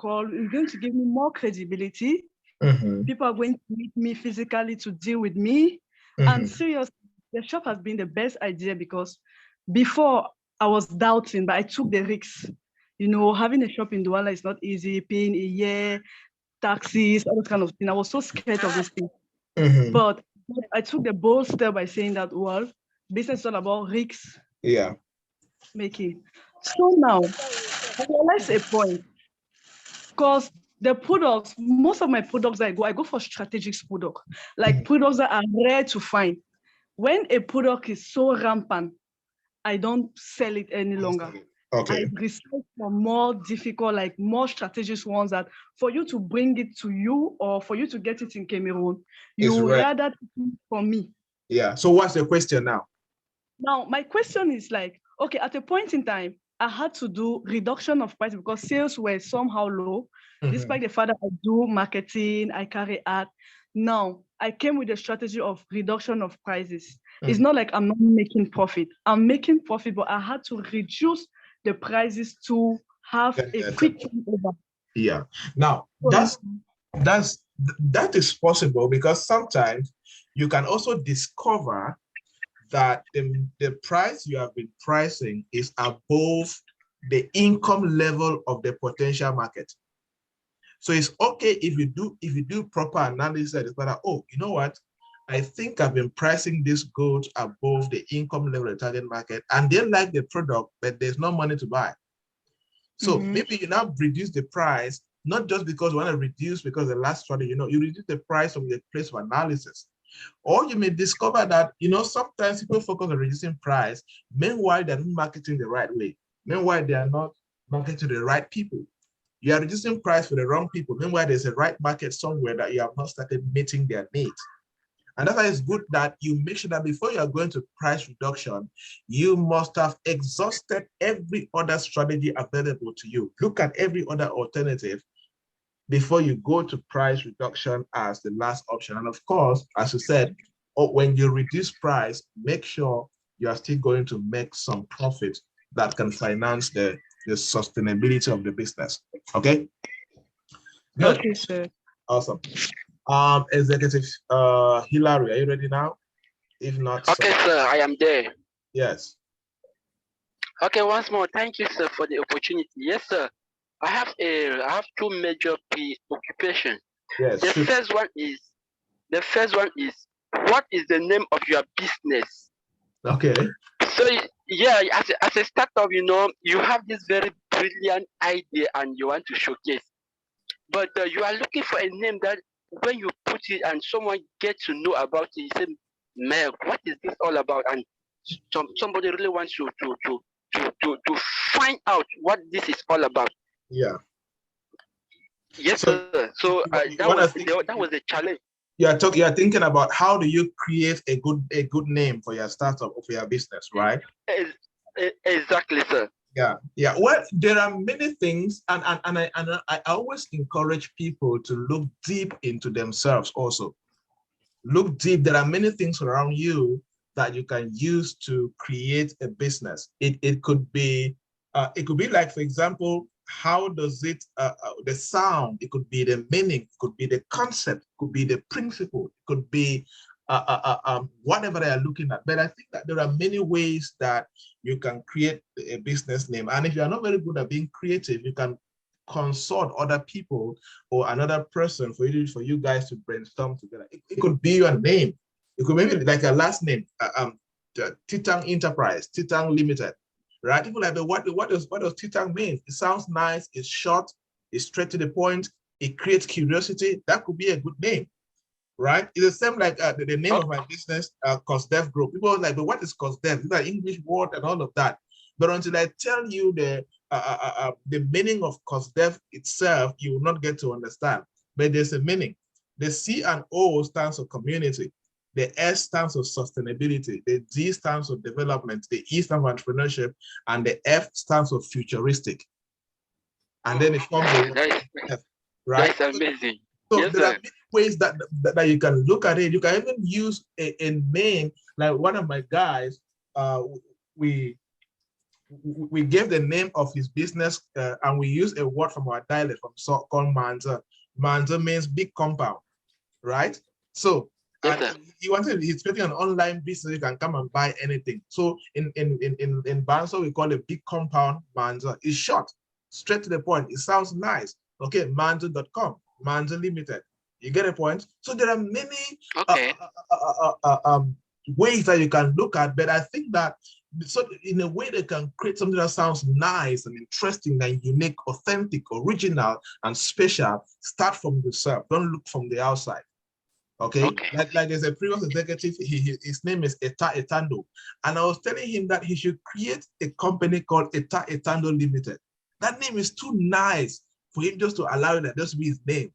give me more credibility. People are going to meet me physically to deal with me. And seriously, the shop has been the best idea because before I was doubting, but I took the risks. You know, having a shop in Douala is not easy, paying a year, taxis, all those kind of things. I was so scared of those things. But I took the bold step by saying that, well, business is all about risks. Yeah. Making. So now, I realize a point. Because the products, most of my products I go for strategic product, like products that are rare to find. When a product is so rampant, I don't sell it any longer. Okay. I research for more difficult, like more strategic ones that for you to bring it to you or for you to get it in Cameroon, you rather take it for me. Yeah. So what's the question now? Now, my question is like, okay, at a point in time, I had to do reduction of price because sales were somehow low, despite the fact that I do marketing, I carry ad. Now, I came with a strategy of reduction of prices. It's not like I'm not making profit. I'm making profit, but I had to reduce the prices to have a quick turnover. Yeah. Now, that is possible because sometimes you can also discover that the price you have been pricing is above the income level of the potential market. So it's okay if you do proper analysis, it's like, oh, you know what? I think I've been pricing this goods above the income level of the target market, and they like the product, but there's no money to buy. So maybe you now reduce the price, not just because you want to reduce because the last strategy, you reduce the price from the place of analysis. Or you may discover that, sometimes people focus on reducing price, meanwhile, they're not marketing the right way. Meanwhile, they are not marketing to the right people. You are reducing price for the wrong people. Meanwhile, there's a right market somewhere that you have not started meeting their needs. And that's why it's good that you make sure that before you are going to price reduction, you must have exhausted every other strategy available to you. Look at every other alternative before you go to price reduction as the last option. And of course, as you said, when you reduce price, make sure you are still going to make some profit that can finance the sustainability of the business. Okay? Good. Okay, sir. Awesome. Executive Hillary, are you ready now? If not, okay, sir, I am there. Yes. Okay, once more, thank you, sir, for the opportunity. Yes, sir. I have two major preoccupations. Yes. The first one is what is the name of your business? Okay. So yeah, as a startup, you have this very brilliant idea and you want to showcase, but you are looking for a name that when you put it and someone gets to know about it, you say, "Man, what is this all about?" And somebody really wants to find out what this is all about. Yeah. Yes, sir. So that was a challenge. You are thinking about how do you create a good name for your startup or for your business, right? Exactly, sir. Yeah. Well, there are many things, and I always encourage people to look deep into themselves also. Look deep. There are many things around you that you can use to create a business. It could be like, for example, how does it the sound, it could be the meaning, it could be the concept, it could be the principle, it could be whatever they are looking at. But I think that there are many ways that you can create a business name. And if you are not very good at being creative, you can consult other people or another person for you guys to brainstorm together. It could be your name. It could maybe like a last name, Titan Enterprise, Titan Limited, right? People like, what does Titan mean? It sounds nice. It's short. It's straight to the point. It creates curiosity. That could be a good name, right? It's the same like the name of my business, CosDev Group. People are like, but what is CosDev? It's an English word and all of that. But until I tell you the meaning of CosDev itself, you will not get to understand. But there's a meaning. The C and O stands for community. The S stands for sustainability. The D stands for development. The E stands for entrepreneurship. And the F stands for futuristic. And then it forms a F, right? That's amazing. So yes, there sir. are many ways that you can look at it. You can even use a name, like one of my guys, we gave the name of his business and we use a word from our dialect called Manza. Manza means big compound, right? So he's creating an online business. You can come and buy anything. So in Banso, we call it big compound Manza. It's short, straight to the point. It sounds nice. Okay, manza.com, Manza Limited. You get a point? So there are many ways that you can look at, but I think that so in a way they can create something that sounds nice and interesting and unique, authentic, original, and special. Start from yourself. Don't look from the outside. Okay? Like there's a previous executive, his name is Eta Etando. And I was telling him that he should create a company called Eta Etando Limited. That name is too nice for him just to allow that just be his name.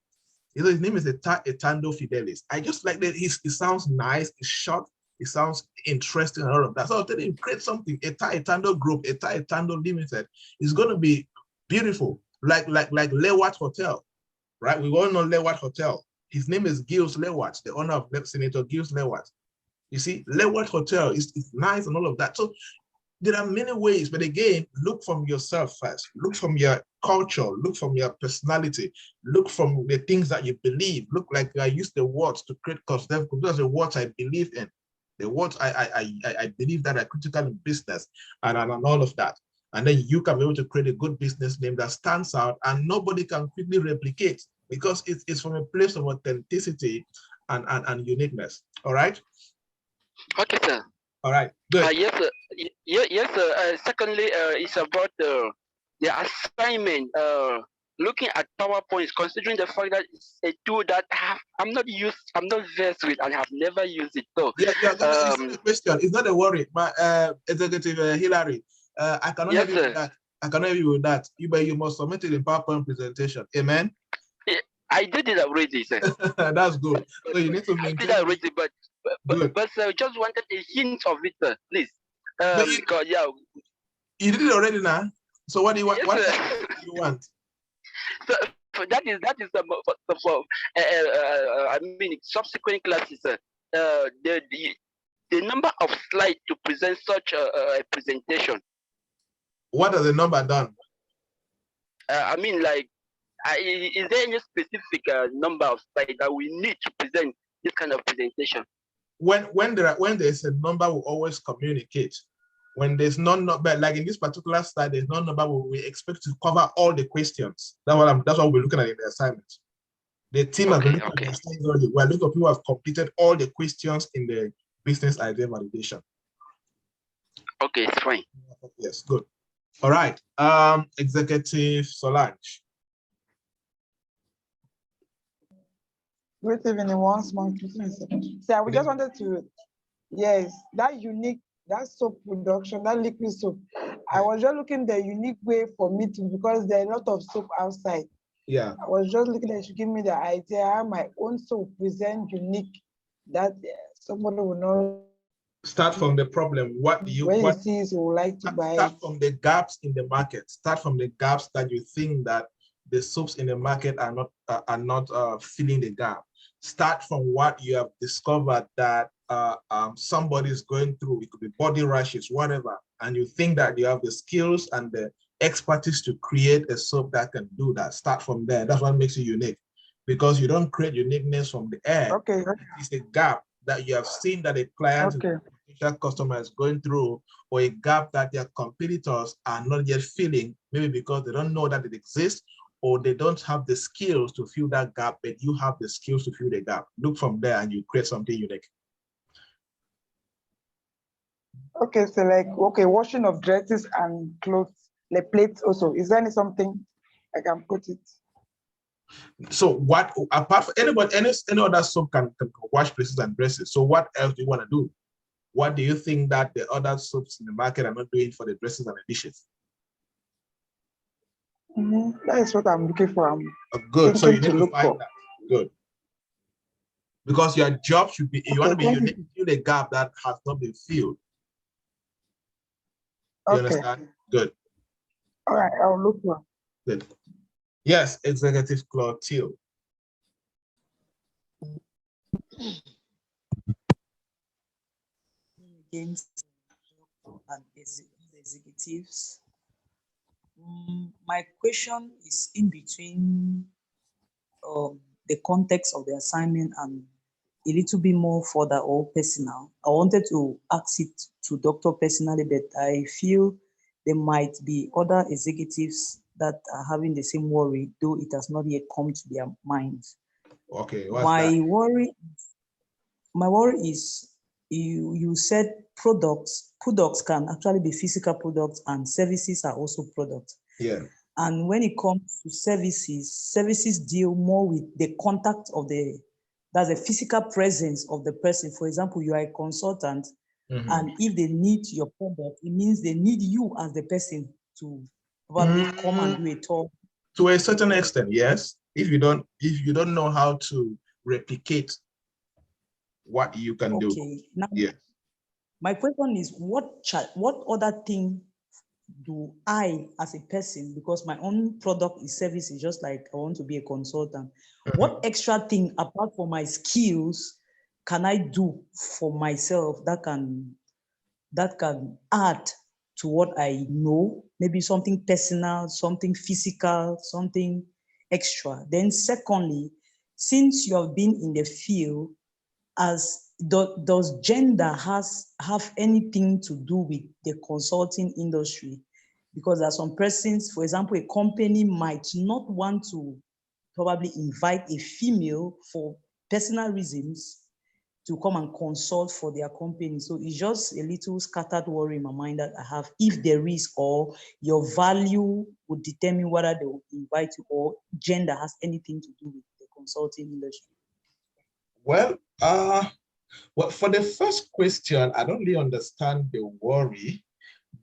You know, his name is Eta Etando Fidelis. I just like that. It sounds nice, it's short, it sounds interesting and all of that. So I was telling him, create something, Eta Etando Group, Eta Etando Limited. It's going to be beautiful, like Lewat Hotel, right? We all know Lewat Hotel. His name is Gilles Lewat, the owner of Senator Gilles Lewat. You see, Lewat Hotel is nice and all of that. So there are many ways, but again, look from yourself first. Look from your culture. Look from your personality. Look from the things that you believe. Look, like I use the words to create CosDev. Those are the words I believe in. The words I believe that are critical in business and all of that. And then you can be able to create a good business name that stands out and nobody can quickly replicate because it's from a place of authenticity and uniqueness. All right? Okay, sir. All right, good. Yes, sir. Yes, sir. Secondly, it's about the assignment. Looking at PowerPoints, considering the fact that it's a tool that I'm not versed with and have never used it. So it's not a question. It's not a worry. My executive Hillary, I cannot help you with that. I cannot help you with that. You must submit it in PowerPoint presentation. Amen. I did it already, sir. That's good. So you need to maintain. I did it already, but sir, just wanted a hint of it, sir, please. Because yeah, you did it already now. So what do you want? Yes, what do you want? So that is I mean subsequent classes, sir. The number of slides to present such a presentation. What has the number done? I mean, like, is there any specific number of slides that we need to present this kind of presentation? When there's a number, we always communicate. When there's no number, like in this particular slide, there's no number, we expect to cover all the questions. That's what we're looking at in the assignment. The team has been looking at the assignment already. We're looking at people who have completed all the questions in the business idea validation. Okay, it's fine. Yes, good. All right. Executive Solange. Good evening, once more. So we just wanted to, yes, that soap production, that liquid soap. I was just looking the unique way for me to, because there are a lot of soap outside. Yeah. I was just looking at, you give me the idea how my own soap present unique, that somebody will know. Start from the problem. What do you when see you would like to buy? Start from the gaps in the market. Start from the gaps that you think that the soaps in the market are not filling the gap. Start from what you have discovered that somebody is going through. It could be body rashes, whatever, and you think that you have the skills and the expertise to create a soap that can do that. Start from there. That's what makes you unique, because you don't create uniqueness from the air. Okay. It's a gap that you have seen that a client, potential customer is going through, or a gap that their competitors are not yet filling, maybe because they don't know that it exists, or they don't have the skills to fill that gap, but you have the skills to fill the gap. Look from there and you create something unique. Okay, so like, washing of dresses and clothes, like plates also. Is there something I can put it? So what, apart from any other soap can wash places and dresses. So what else do you want to do? What do you think that the other soaps in the market are not doing for the dresses and the dishes? That is what I'm looking for. Good. So you need to find that. Good. Because your job should be, you want to be unique, fill the gap that has not been filled. You understand? Good. All right, I'll look for. Good. Yes, Executive Clotilde. Against and executives. My question is in between the context of the assignment and a little bit more further or personal. I wanted to ask it to Dr. personally, but I feel there might be other executives that are having the same worry, though it has not yet come to their minds. Okay, my worry is you said products can actually be physical products and services are also products. Yeah. And when it comes to services deal more with the contact of that's a physical presence of the person. For example, you are a consultant, and if they need your product, it means they need you as the person to probably come and do a talk. To a certain extent, yes. If you don't know how to replicate what you can do. Now, yeah. My question is, what other thing do I, as a person, because my own product is service, is just like I want to be a consultant. What extra thing apart from my skills can I do for myself that can add to what I know? Maybe something personal, something physical, something extra. Then secondly, since you have been in the field, does gender have anything to do with the consulting industry? Because there are some persons, for example, a company might not want to probably invite a female for personal reasons to come and consult for their company. So it's just a little scattered worry in my mind that I have, if there is, or your value would determine whether they will invite you, or gender has anything to do with the consulting industry. Well, for the first question, I don't really understand the worry,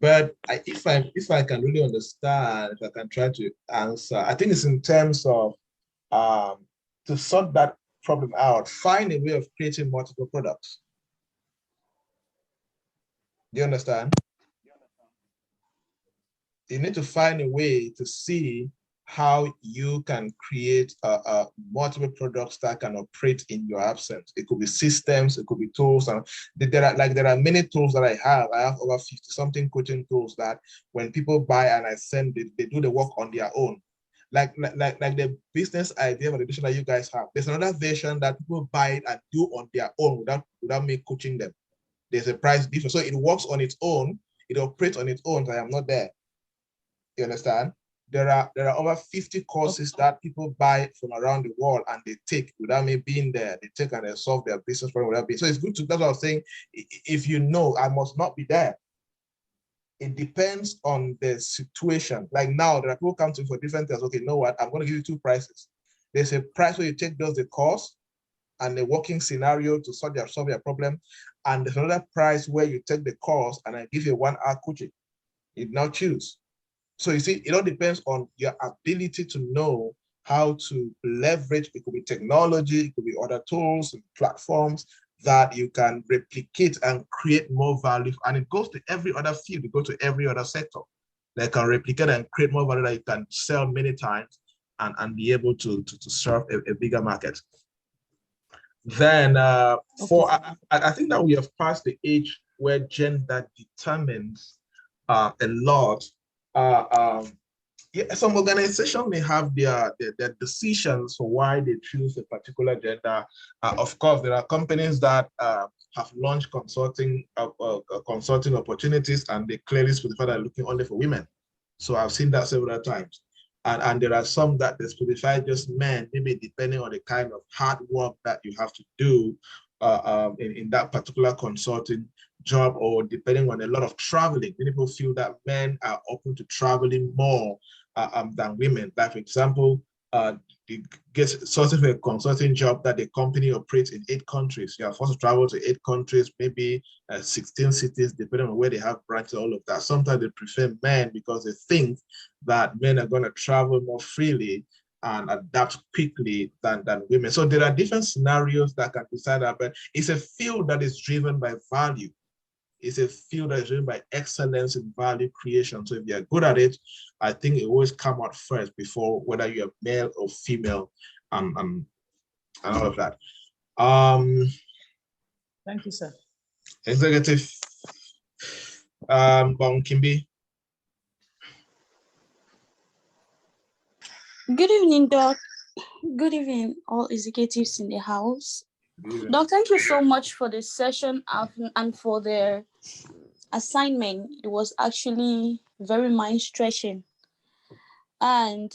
But if I can really understand, if I can try to answer, I think it's in terms of to sort that problem out, find a way of creating multiple products. Do you understand? You need to find a way to see how you can create multiple products that can operate in your absence. It could be systems, it could be tools, and there are many tools that I have. I have over 50-something coaching tools that when people buy and I send it, they do the work on their own. Like the business idea validation that you guys have. There's another version that people buy it and do on their own without me coaching them. There's a price difference. So it works on its own, it operates on its own, so I am not there. You understand? There are over 50 courses that people buy from around the world and they take without me being there. They take and they solve their business problem without being. So it's good to, that's what I was saying. If you know, I must not be there. It depends on the situation. Like now, there are people come to for different things. Okay, you know what? I'm going to give you two prices. There's a price where you take just the course and the working scenario to solve your problem. And there's another price where you take the course and I give you 1 hour coaching. You now choose. So you see, it all depends on your ability to know how to leverage. It could be technology, it could be other tools and platforms that you can replicate and create more value. And it goes to every other field, it goes to every other sector. They can replicate and create more value that you can sell many times and be able to serve a bigger market. Then I think that we have passed the age where gender determines a lot. Yeah, some organizations may have their decisions for why they choose a particular gender. Of course, there are companies that have launched consulting opportunities, and they clearly specify that they're looking only for women. So I've seen that several times. And there are some that they specify just men, maybe depending on the kind of hard work that you have to do in that particular consulting job, or depending on a lot of traveling. Many people feel that men are open to traveling more than women. Like, for example, you get sort of a consulting job that the company operates in 8 countries. You are forced to travel to 8 countries, maybe 16 cities, depending on where they have branches, all of that. Sometimes they prefer men because they think that men are going to travel more freely and adapt quickly than women. So there are different scenarios that can decide that, but it's a field that is driven by value. It's a field that is driven by excellence in value creation. So if you're good at it, I think it always come out first before whether you're male or female and all of that. Thank you, sir. Executive Kimbi. Good evening, Doc. Good evening, all executives in the house. Doc, thank you so much for this session and for the assignment. It was actually very mind-stretching. And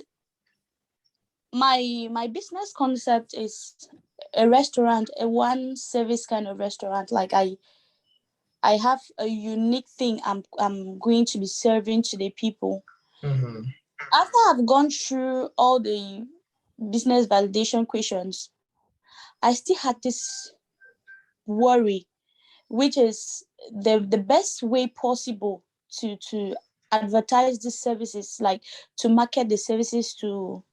my business concept is a restaurant, a one service kind of restaurant. Like I have a unique thing I'm going to be serving to the people. Mm-hmm. After I've gone through all the business validation questions, I still had this worry, which is the best way possible to advertise these services, like to market the services to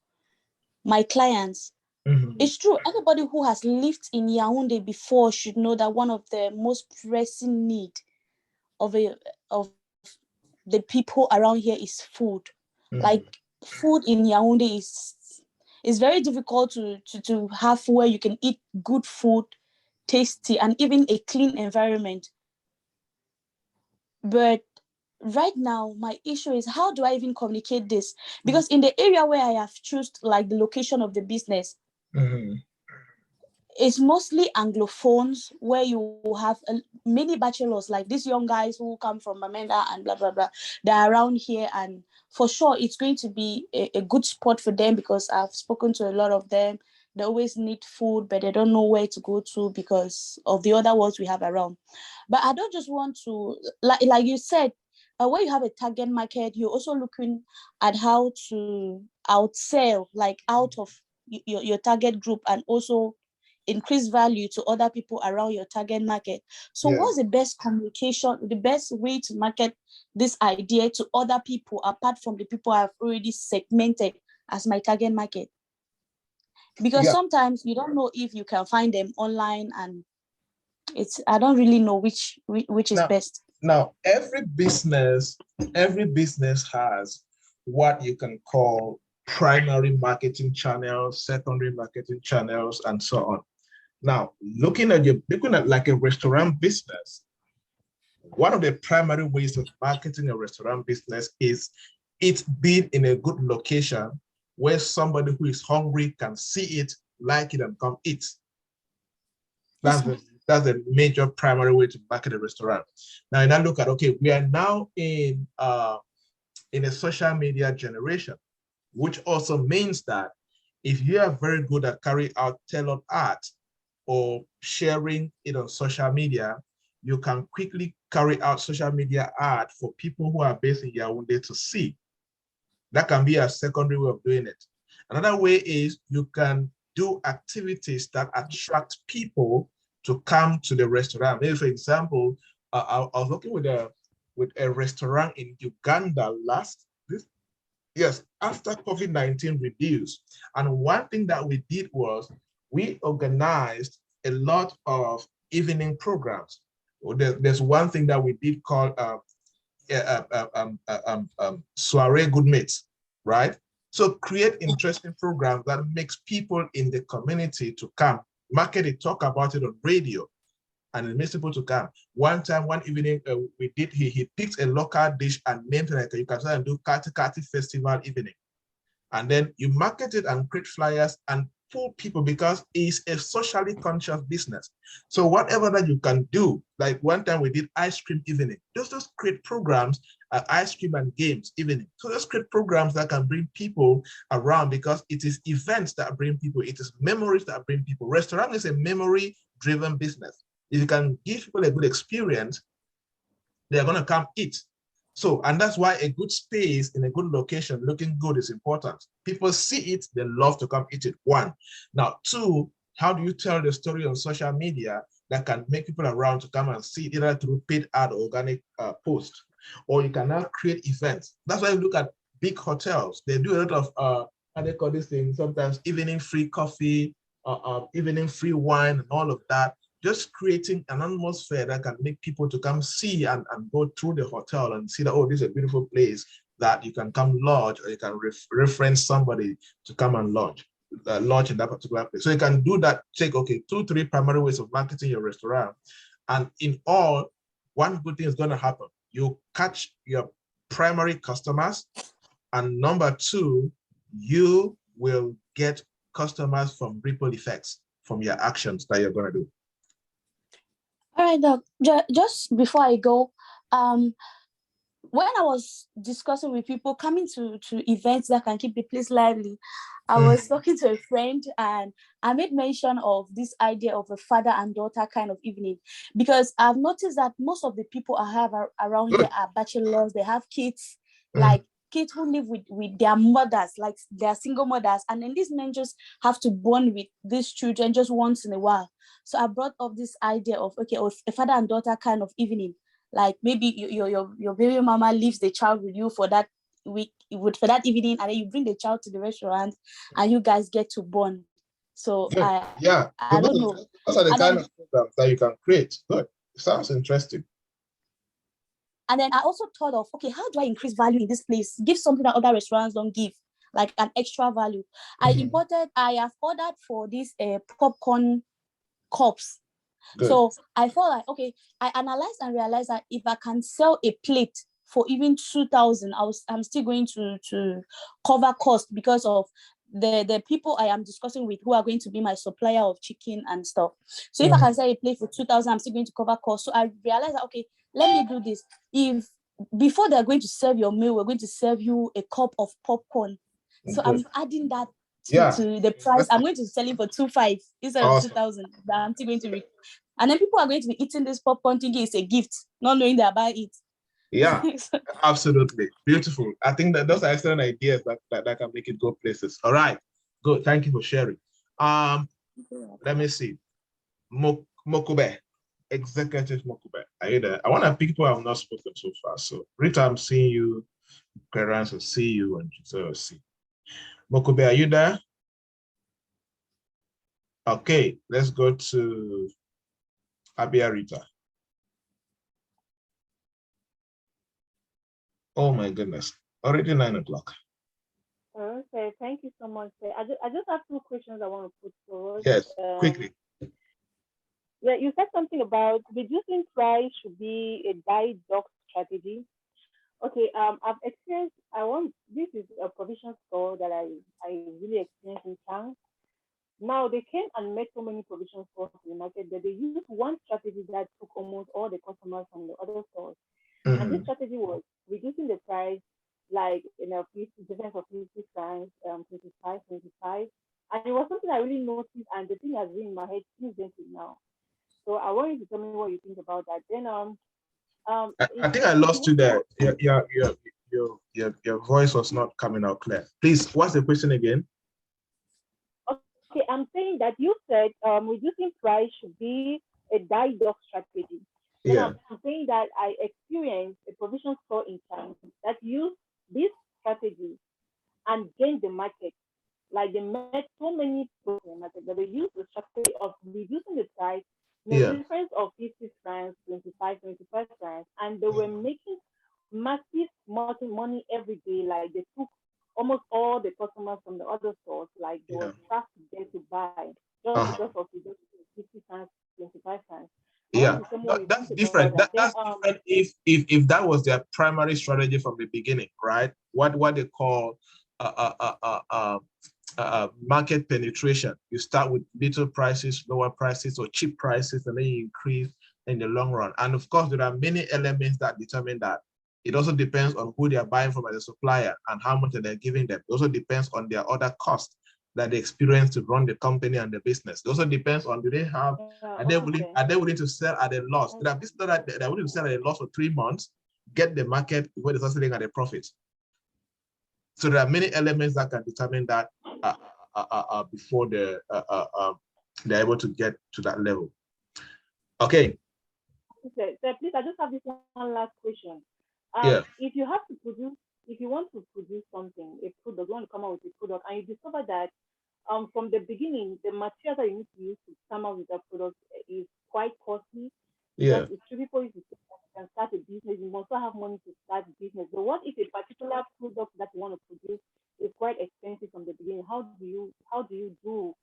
my clients. Mm-hmm. It's true. Anybody who has lived in Yaoundé before should know that one of the most pressing need of the people around here is food. Mm-hmm. Like food in Yaoundé is very difficult to have where you can eat good food, tasty, and even a clean environment. But right now, my issue is how do I even communicate this? Because in the area where I have chosen, like the location of the business, mm-hmm. it's mostly Anglophones, where you have many bachelors, like these young guys who come from Bamenda and blah, blah, blah. They're around here, and for sure, it's going to be a good spot for them because I've spoken to a lot of them. They always need food, but they don't know where to go to because of the other ones we have around. But I don't just want to, like you said, when you have a target market, you're also looking at how to outsell, like out of your target group, and also increase value to other people around your target market. So what's the best communication, the best way to market this idea to other people apart from the people I've already segmented as my target market? Because sometimes you don't know if you can find them online, and I don't really know which is best. Now, every business has what you can call primary marketing channels, secondary marketing channels, and so on. Now, looking at like a restaurant business, one of the primary ways of marketing a restaurant business is it being in a good location where somebody who is hungry can see it, like it, and come eat. That's the major primary way to market a restaurant. Now, and I look at, okay, we are now in a social media generation, which also means that if you are very good at carrying out tailored art or sharing it on social media, you can quickly carry out social media art for people who are based in Yaoundé to see. That can be a secondary way of doing it. Another way is you can do activities that attract people to come to the restaurant. Maybe, for example, I was working with a restaurant in Uganda after COVID-19 reduced. And one thing that we did was we organized a lot of evening programs. There's one thing that we did called soirée good mates, right? So create interesting programs that makes people in the community to come, market it, talk about it on radio, and it makes people to come. One time, one evening, he picked a local dish and named it, like you can start and do Kati Festival evening. And then you market it and create flyers and pull people, because it's a socially conscious business. So whatever that you can do, like one time we did ice cream evening, just create programs, ice cream and games evening. So just create programs that can bring people around, because it is events that bring people, it is memories that bring people. Restaurant is a memory-driven business. If you can give people a good experience, they're gonna come eat. So, and that's why a good space in a good location, looking good, is important. People see it, they love to come eat it, one. Now, two, how do you tell the story on social media that can make people around to come and see it, either through paid ad or organic post? Or you can now create events. That's why you look at big hotels. They do a lot of, how they call this thing, sometimes evening free coffee, evening free wine, and all of that. Just creating an atmosphere that can make people to come see and go through the hotel and see that, oh, this is a beautiful place that you can come lodge, or you can reference somebody to come and lodge in that particular place. So you can do that, take, okay, 2-3 primary ways of marketing your restaurant. And in all, one good thing is going to happen. You catch your primary customers. And number two, you will get customers from ripple effects from your actions that you're going to do. All right, Doc. Just before I go, when I was discussing with people coming to events that can keep the place lively, I was talking to a friend, and I made mention of this idea of a father and daughter kind of evening, because I've noticed that most of the people I have around here are bachelors. They have kids, like kids who live with their mothers, like their single mothers, and then these men just have to bond with these children just once in a while. So I brought up this idea of, okay, a father and daughter kind of evening, like maybe your baby mama leaves the child with you for that week, for that evening, and then you bring the child to the restaurant and you guys get to bond. So I don't know. Those are the kind of programs that you can create. Good. Sounds interesting. And then I also thought of, okay, how do I increase value in this place? Give something that other restaurants don't give, like an extra value. I have ordered for these popcorn cups. Good. So I felt like, okay, I analyzed and realized that if I can sell a plate for even 2,000, I'm still going to cover cost, because of the people I am discussing with who are going to be my supplier of chicken and stuff. So if I can sell a plate for 2,000, I'm still going to cover cost. So I realized that, okay, let me do this. If before they're going to serve your meal, we're going to serve you a cup of popcorn. So I'm adding that to the price. I'm going to sell it for 2,500 instead of 2,000. I'm still going to and then people are going to be eating this popcorn thinking it's a gift, not knowing they're buying it. Yeah, absolutely. Beautiful. I think that those are excellent ideas that can make it go places. All right, good. Thank you for sharing. Let me see. Mokube, Executive Mokube. Are you there? I want to pick people I have not spoken so far. So Rita, I'm seeing you. Clarence will see you, and Giselle will see. Mokube, are you there? Okay, let's go to Abia Rita. Oh my goodness, already 9 o'clock. Okay, thank you so much. I just have 2 questions I want to put forward. Yes, quickly. Yeah, you said something about reducing price should be a die dog strategy. Okay, I've experienced. This is a provision store that I really experienced in town. Now they came and met so many provision stores in the market that they used one strategy that took almost all the customers from the other stores. And this strategy was reducing the price, like difference of 50 francs, 25, 25. And it was something I really noticed, and the thing has been in my head since then till now. So I want you to tell me what you think about that. Then I think I lost you there. Your voice was not coming out clear. Please, what's the question again? Okay, I'm saying that you said reducing price should be a die dog strategy. Yeah. I'm saying that I experienced a provision store in China that used this strategy and gained the market. Like they met so many people in the market that they used the strategy of reducing the price, the difference of 50 francs, 25 francs, and they were making massive money every day. Like they took almost all the customers from the other stores, like they were fast there to buy just because of the 50 francs, 25 francs. Yeah, that's different. That's different if that was their primary strategy from the beginning, right? What they call market penetration. You start with little prices, lower prices, or cheap prices, and then you increase in the long run. And of course, there are many elements that determine that. It also depends on who they are buying from as a supplier and how much they're giving them. It also depends on their other costs that they experience to run the company and the business. It also depends on, do they have, are they willing to sell at a loss? There are businesses that they're willing to sell at a loss for 3 months, get the market before they start selling at a profit. So there are many elements that can determine that before they're able to get to that level. Okay. Okay, so please, I just have this one last question. If you have to produce, if you want to produce something, a product, you want to come out with a product, and you discover that from the beginning, the material that you need to use to come out with that product is quite costly. Because it's tricky for you to can start a business. You must have money to start a business. But what if a particular product that you want to produce is quite expensive from the beginning? How do you do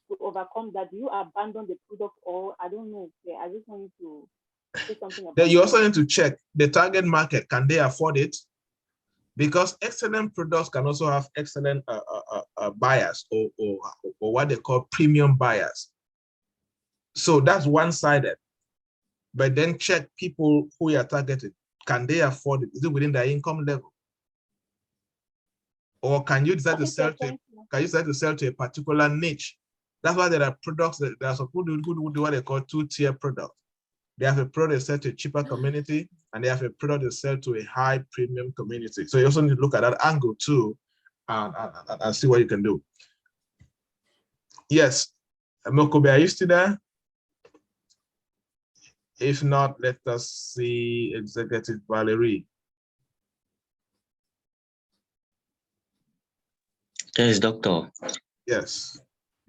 to overcome that? Do you abandon the product, or I don't know? I just want you to say something about that. You also need to check the target market. Can they afford it? Because excellent products can also have excellent buyers or what they call premium buyers. So that's one-sided. But then check people who you are targeting. Can they afford it? Is it within their income level? Or can you decide to sell to a particular niche? That's why there are products that are supposed to do what they call 2-tier products. They have a product that sell to a cheaper community, and they have a product that sell to a high premium community. So you also need to look at that angle too, and see what you can do. Yes, Mokobe, are you still there? If not, let us see Executive Valerie. Yes, Doctor. Yes.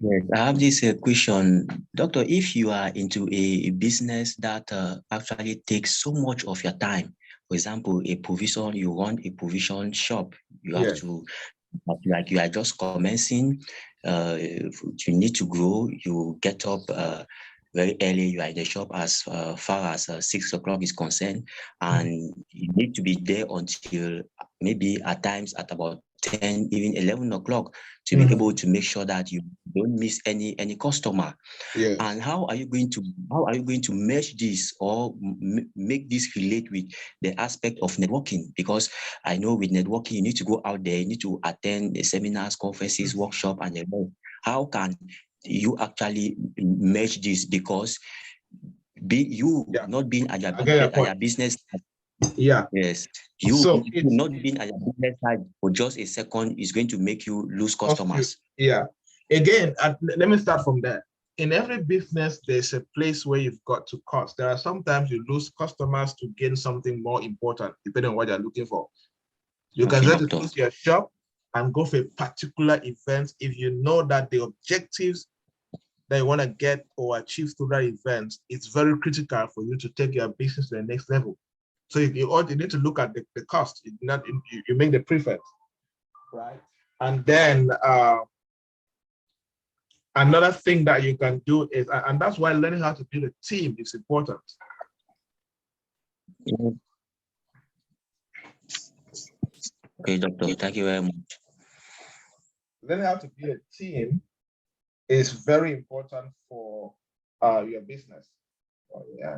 Yes, I have this question. Doctor, if you are into a business that actually takes so much of your time, for example, you run a provision shop, you have to, like you are just commencing, you need to grow, you get up very early, you are in the shop as far as 6 o'clock is concerned, and you need to be there until maybe at times at about 10, even 11 o'clock to be able to make sure that you don't miss any customer. And how are you going to mesh this or make this relate with the aspect of networking? Because I know with networking, you need to go out there, you need to attend the seminars, conferences, workshop, and the rest. How can you actually mesh this? Because not being at your business. Yes. Not being at your business side for just a second is going to make you lose customers. Again, let me start from there. in every business, there's a place where you've got to cost. There are sometimes you lose customers to gain something more important, depending on what you're looking for. You can just close your shop and go for a particular event if you know that the objectives that you want to get or achieve through that event, it's very critical for you to take your business to the next level. So you need to look at the cost. You make the preference, right? And then another thing that you can do is, and that's why learning how to build a team is important. Okay, Doctor, thank you very much. Learning how to build a team is very important for your business. Oh, yeah.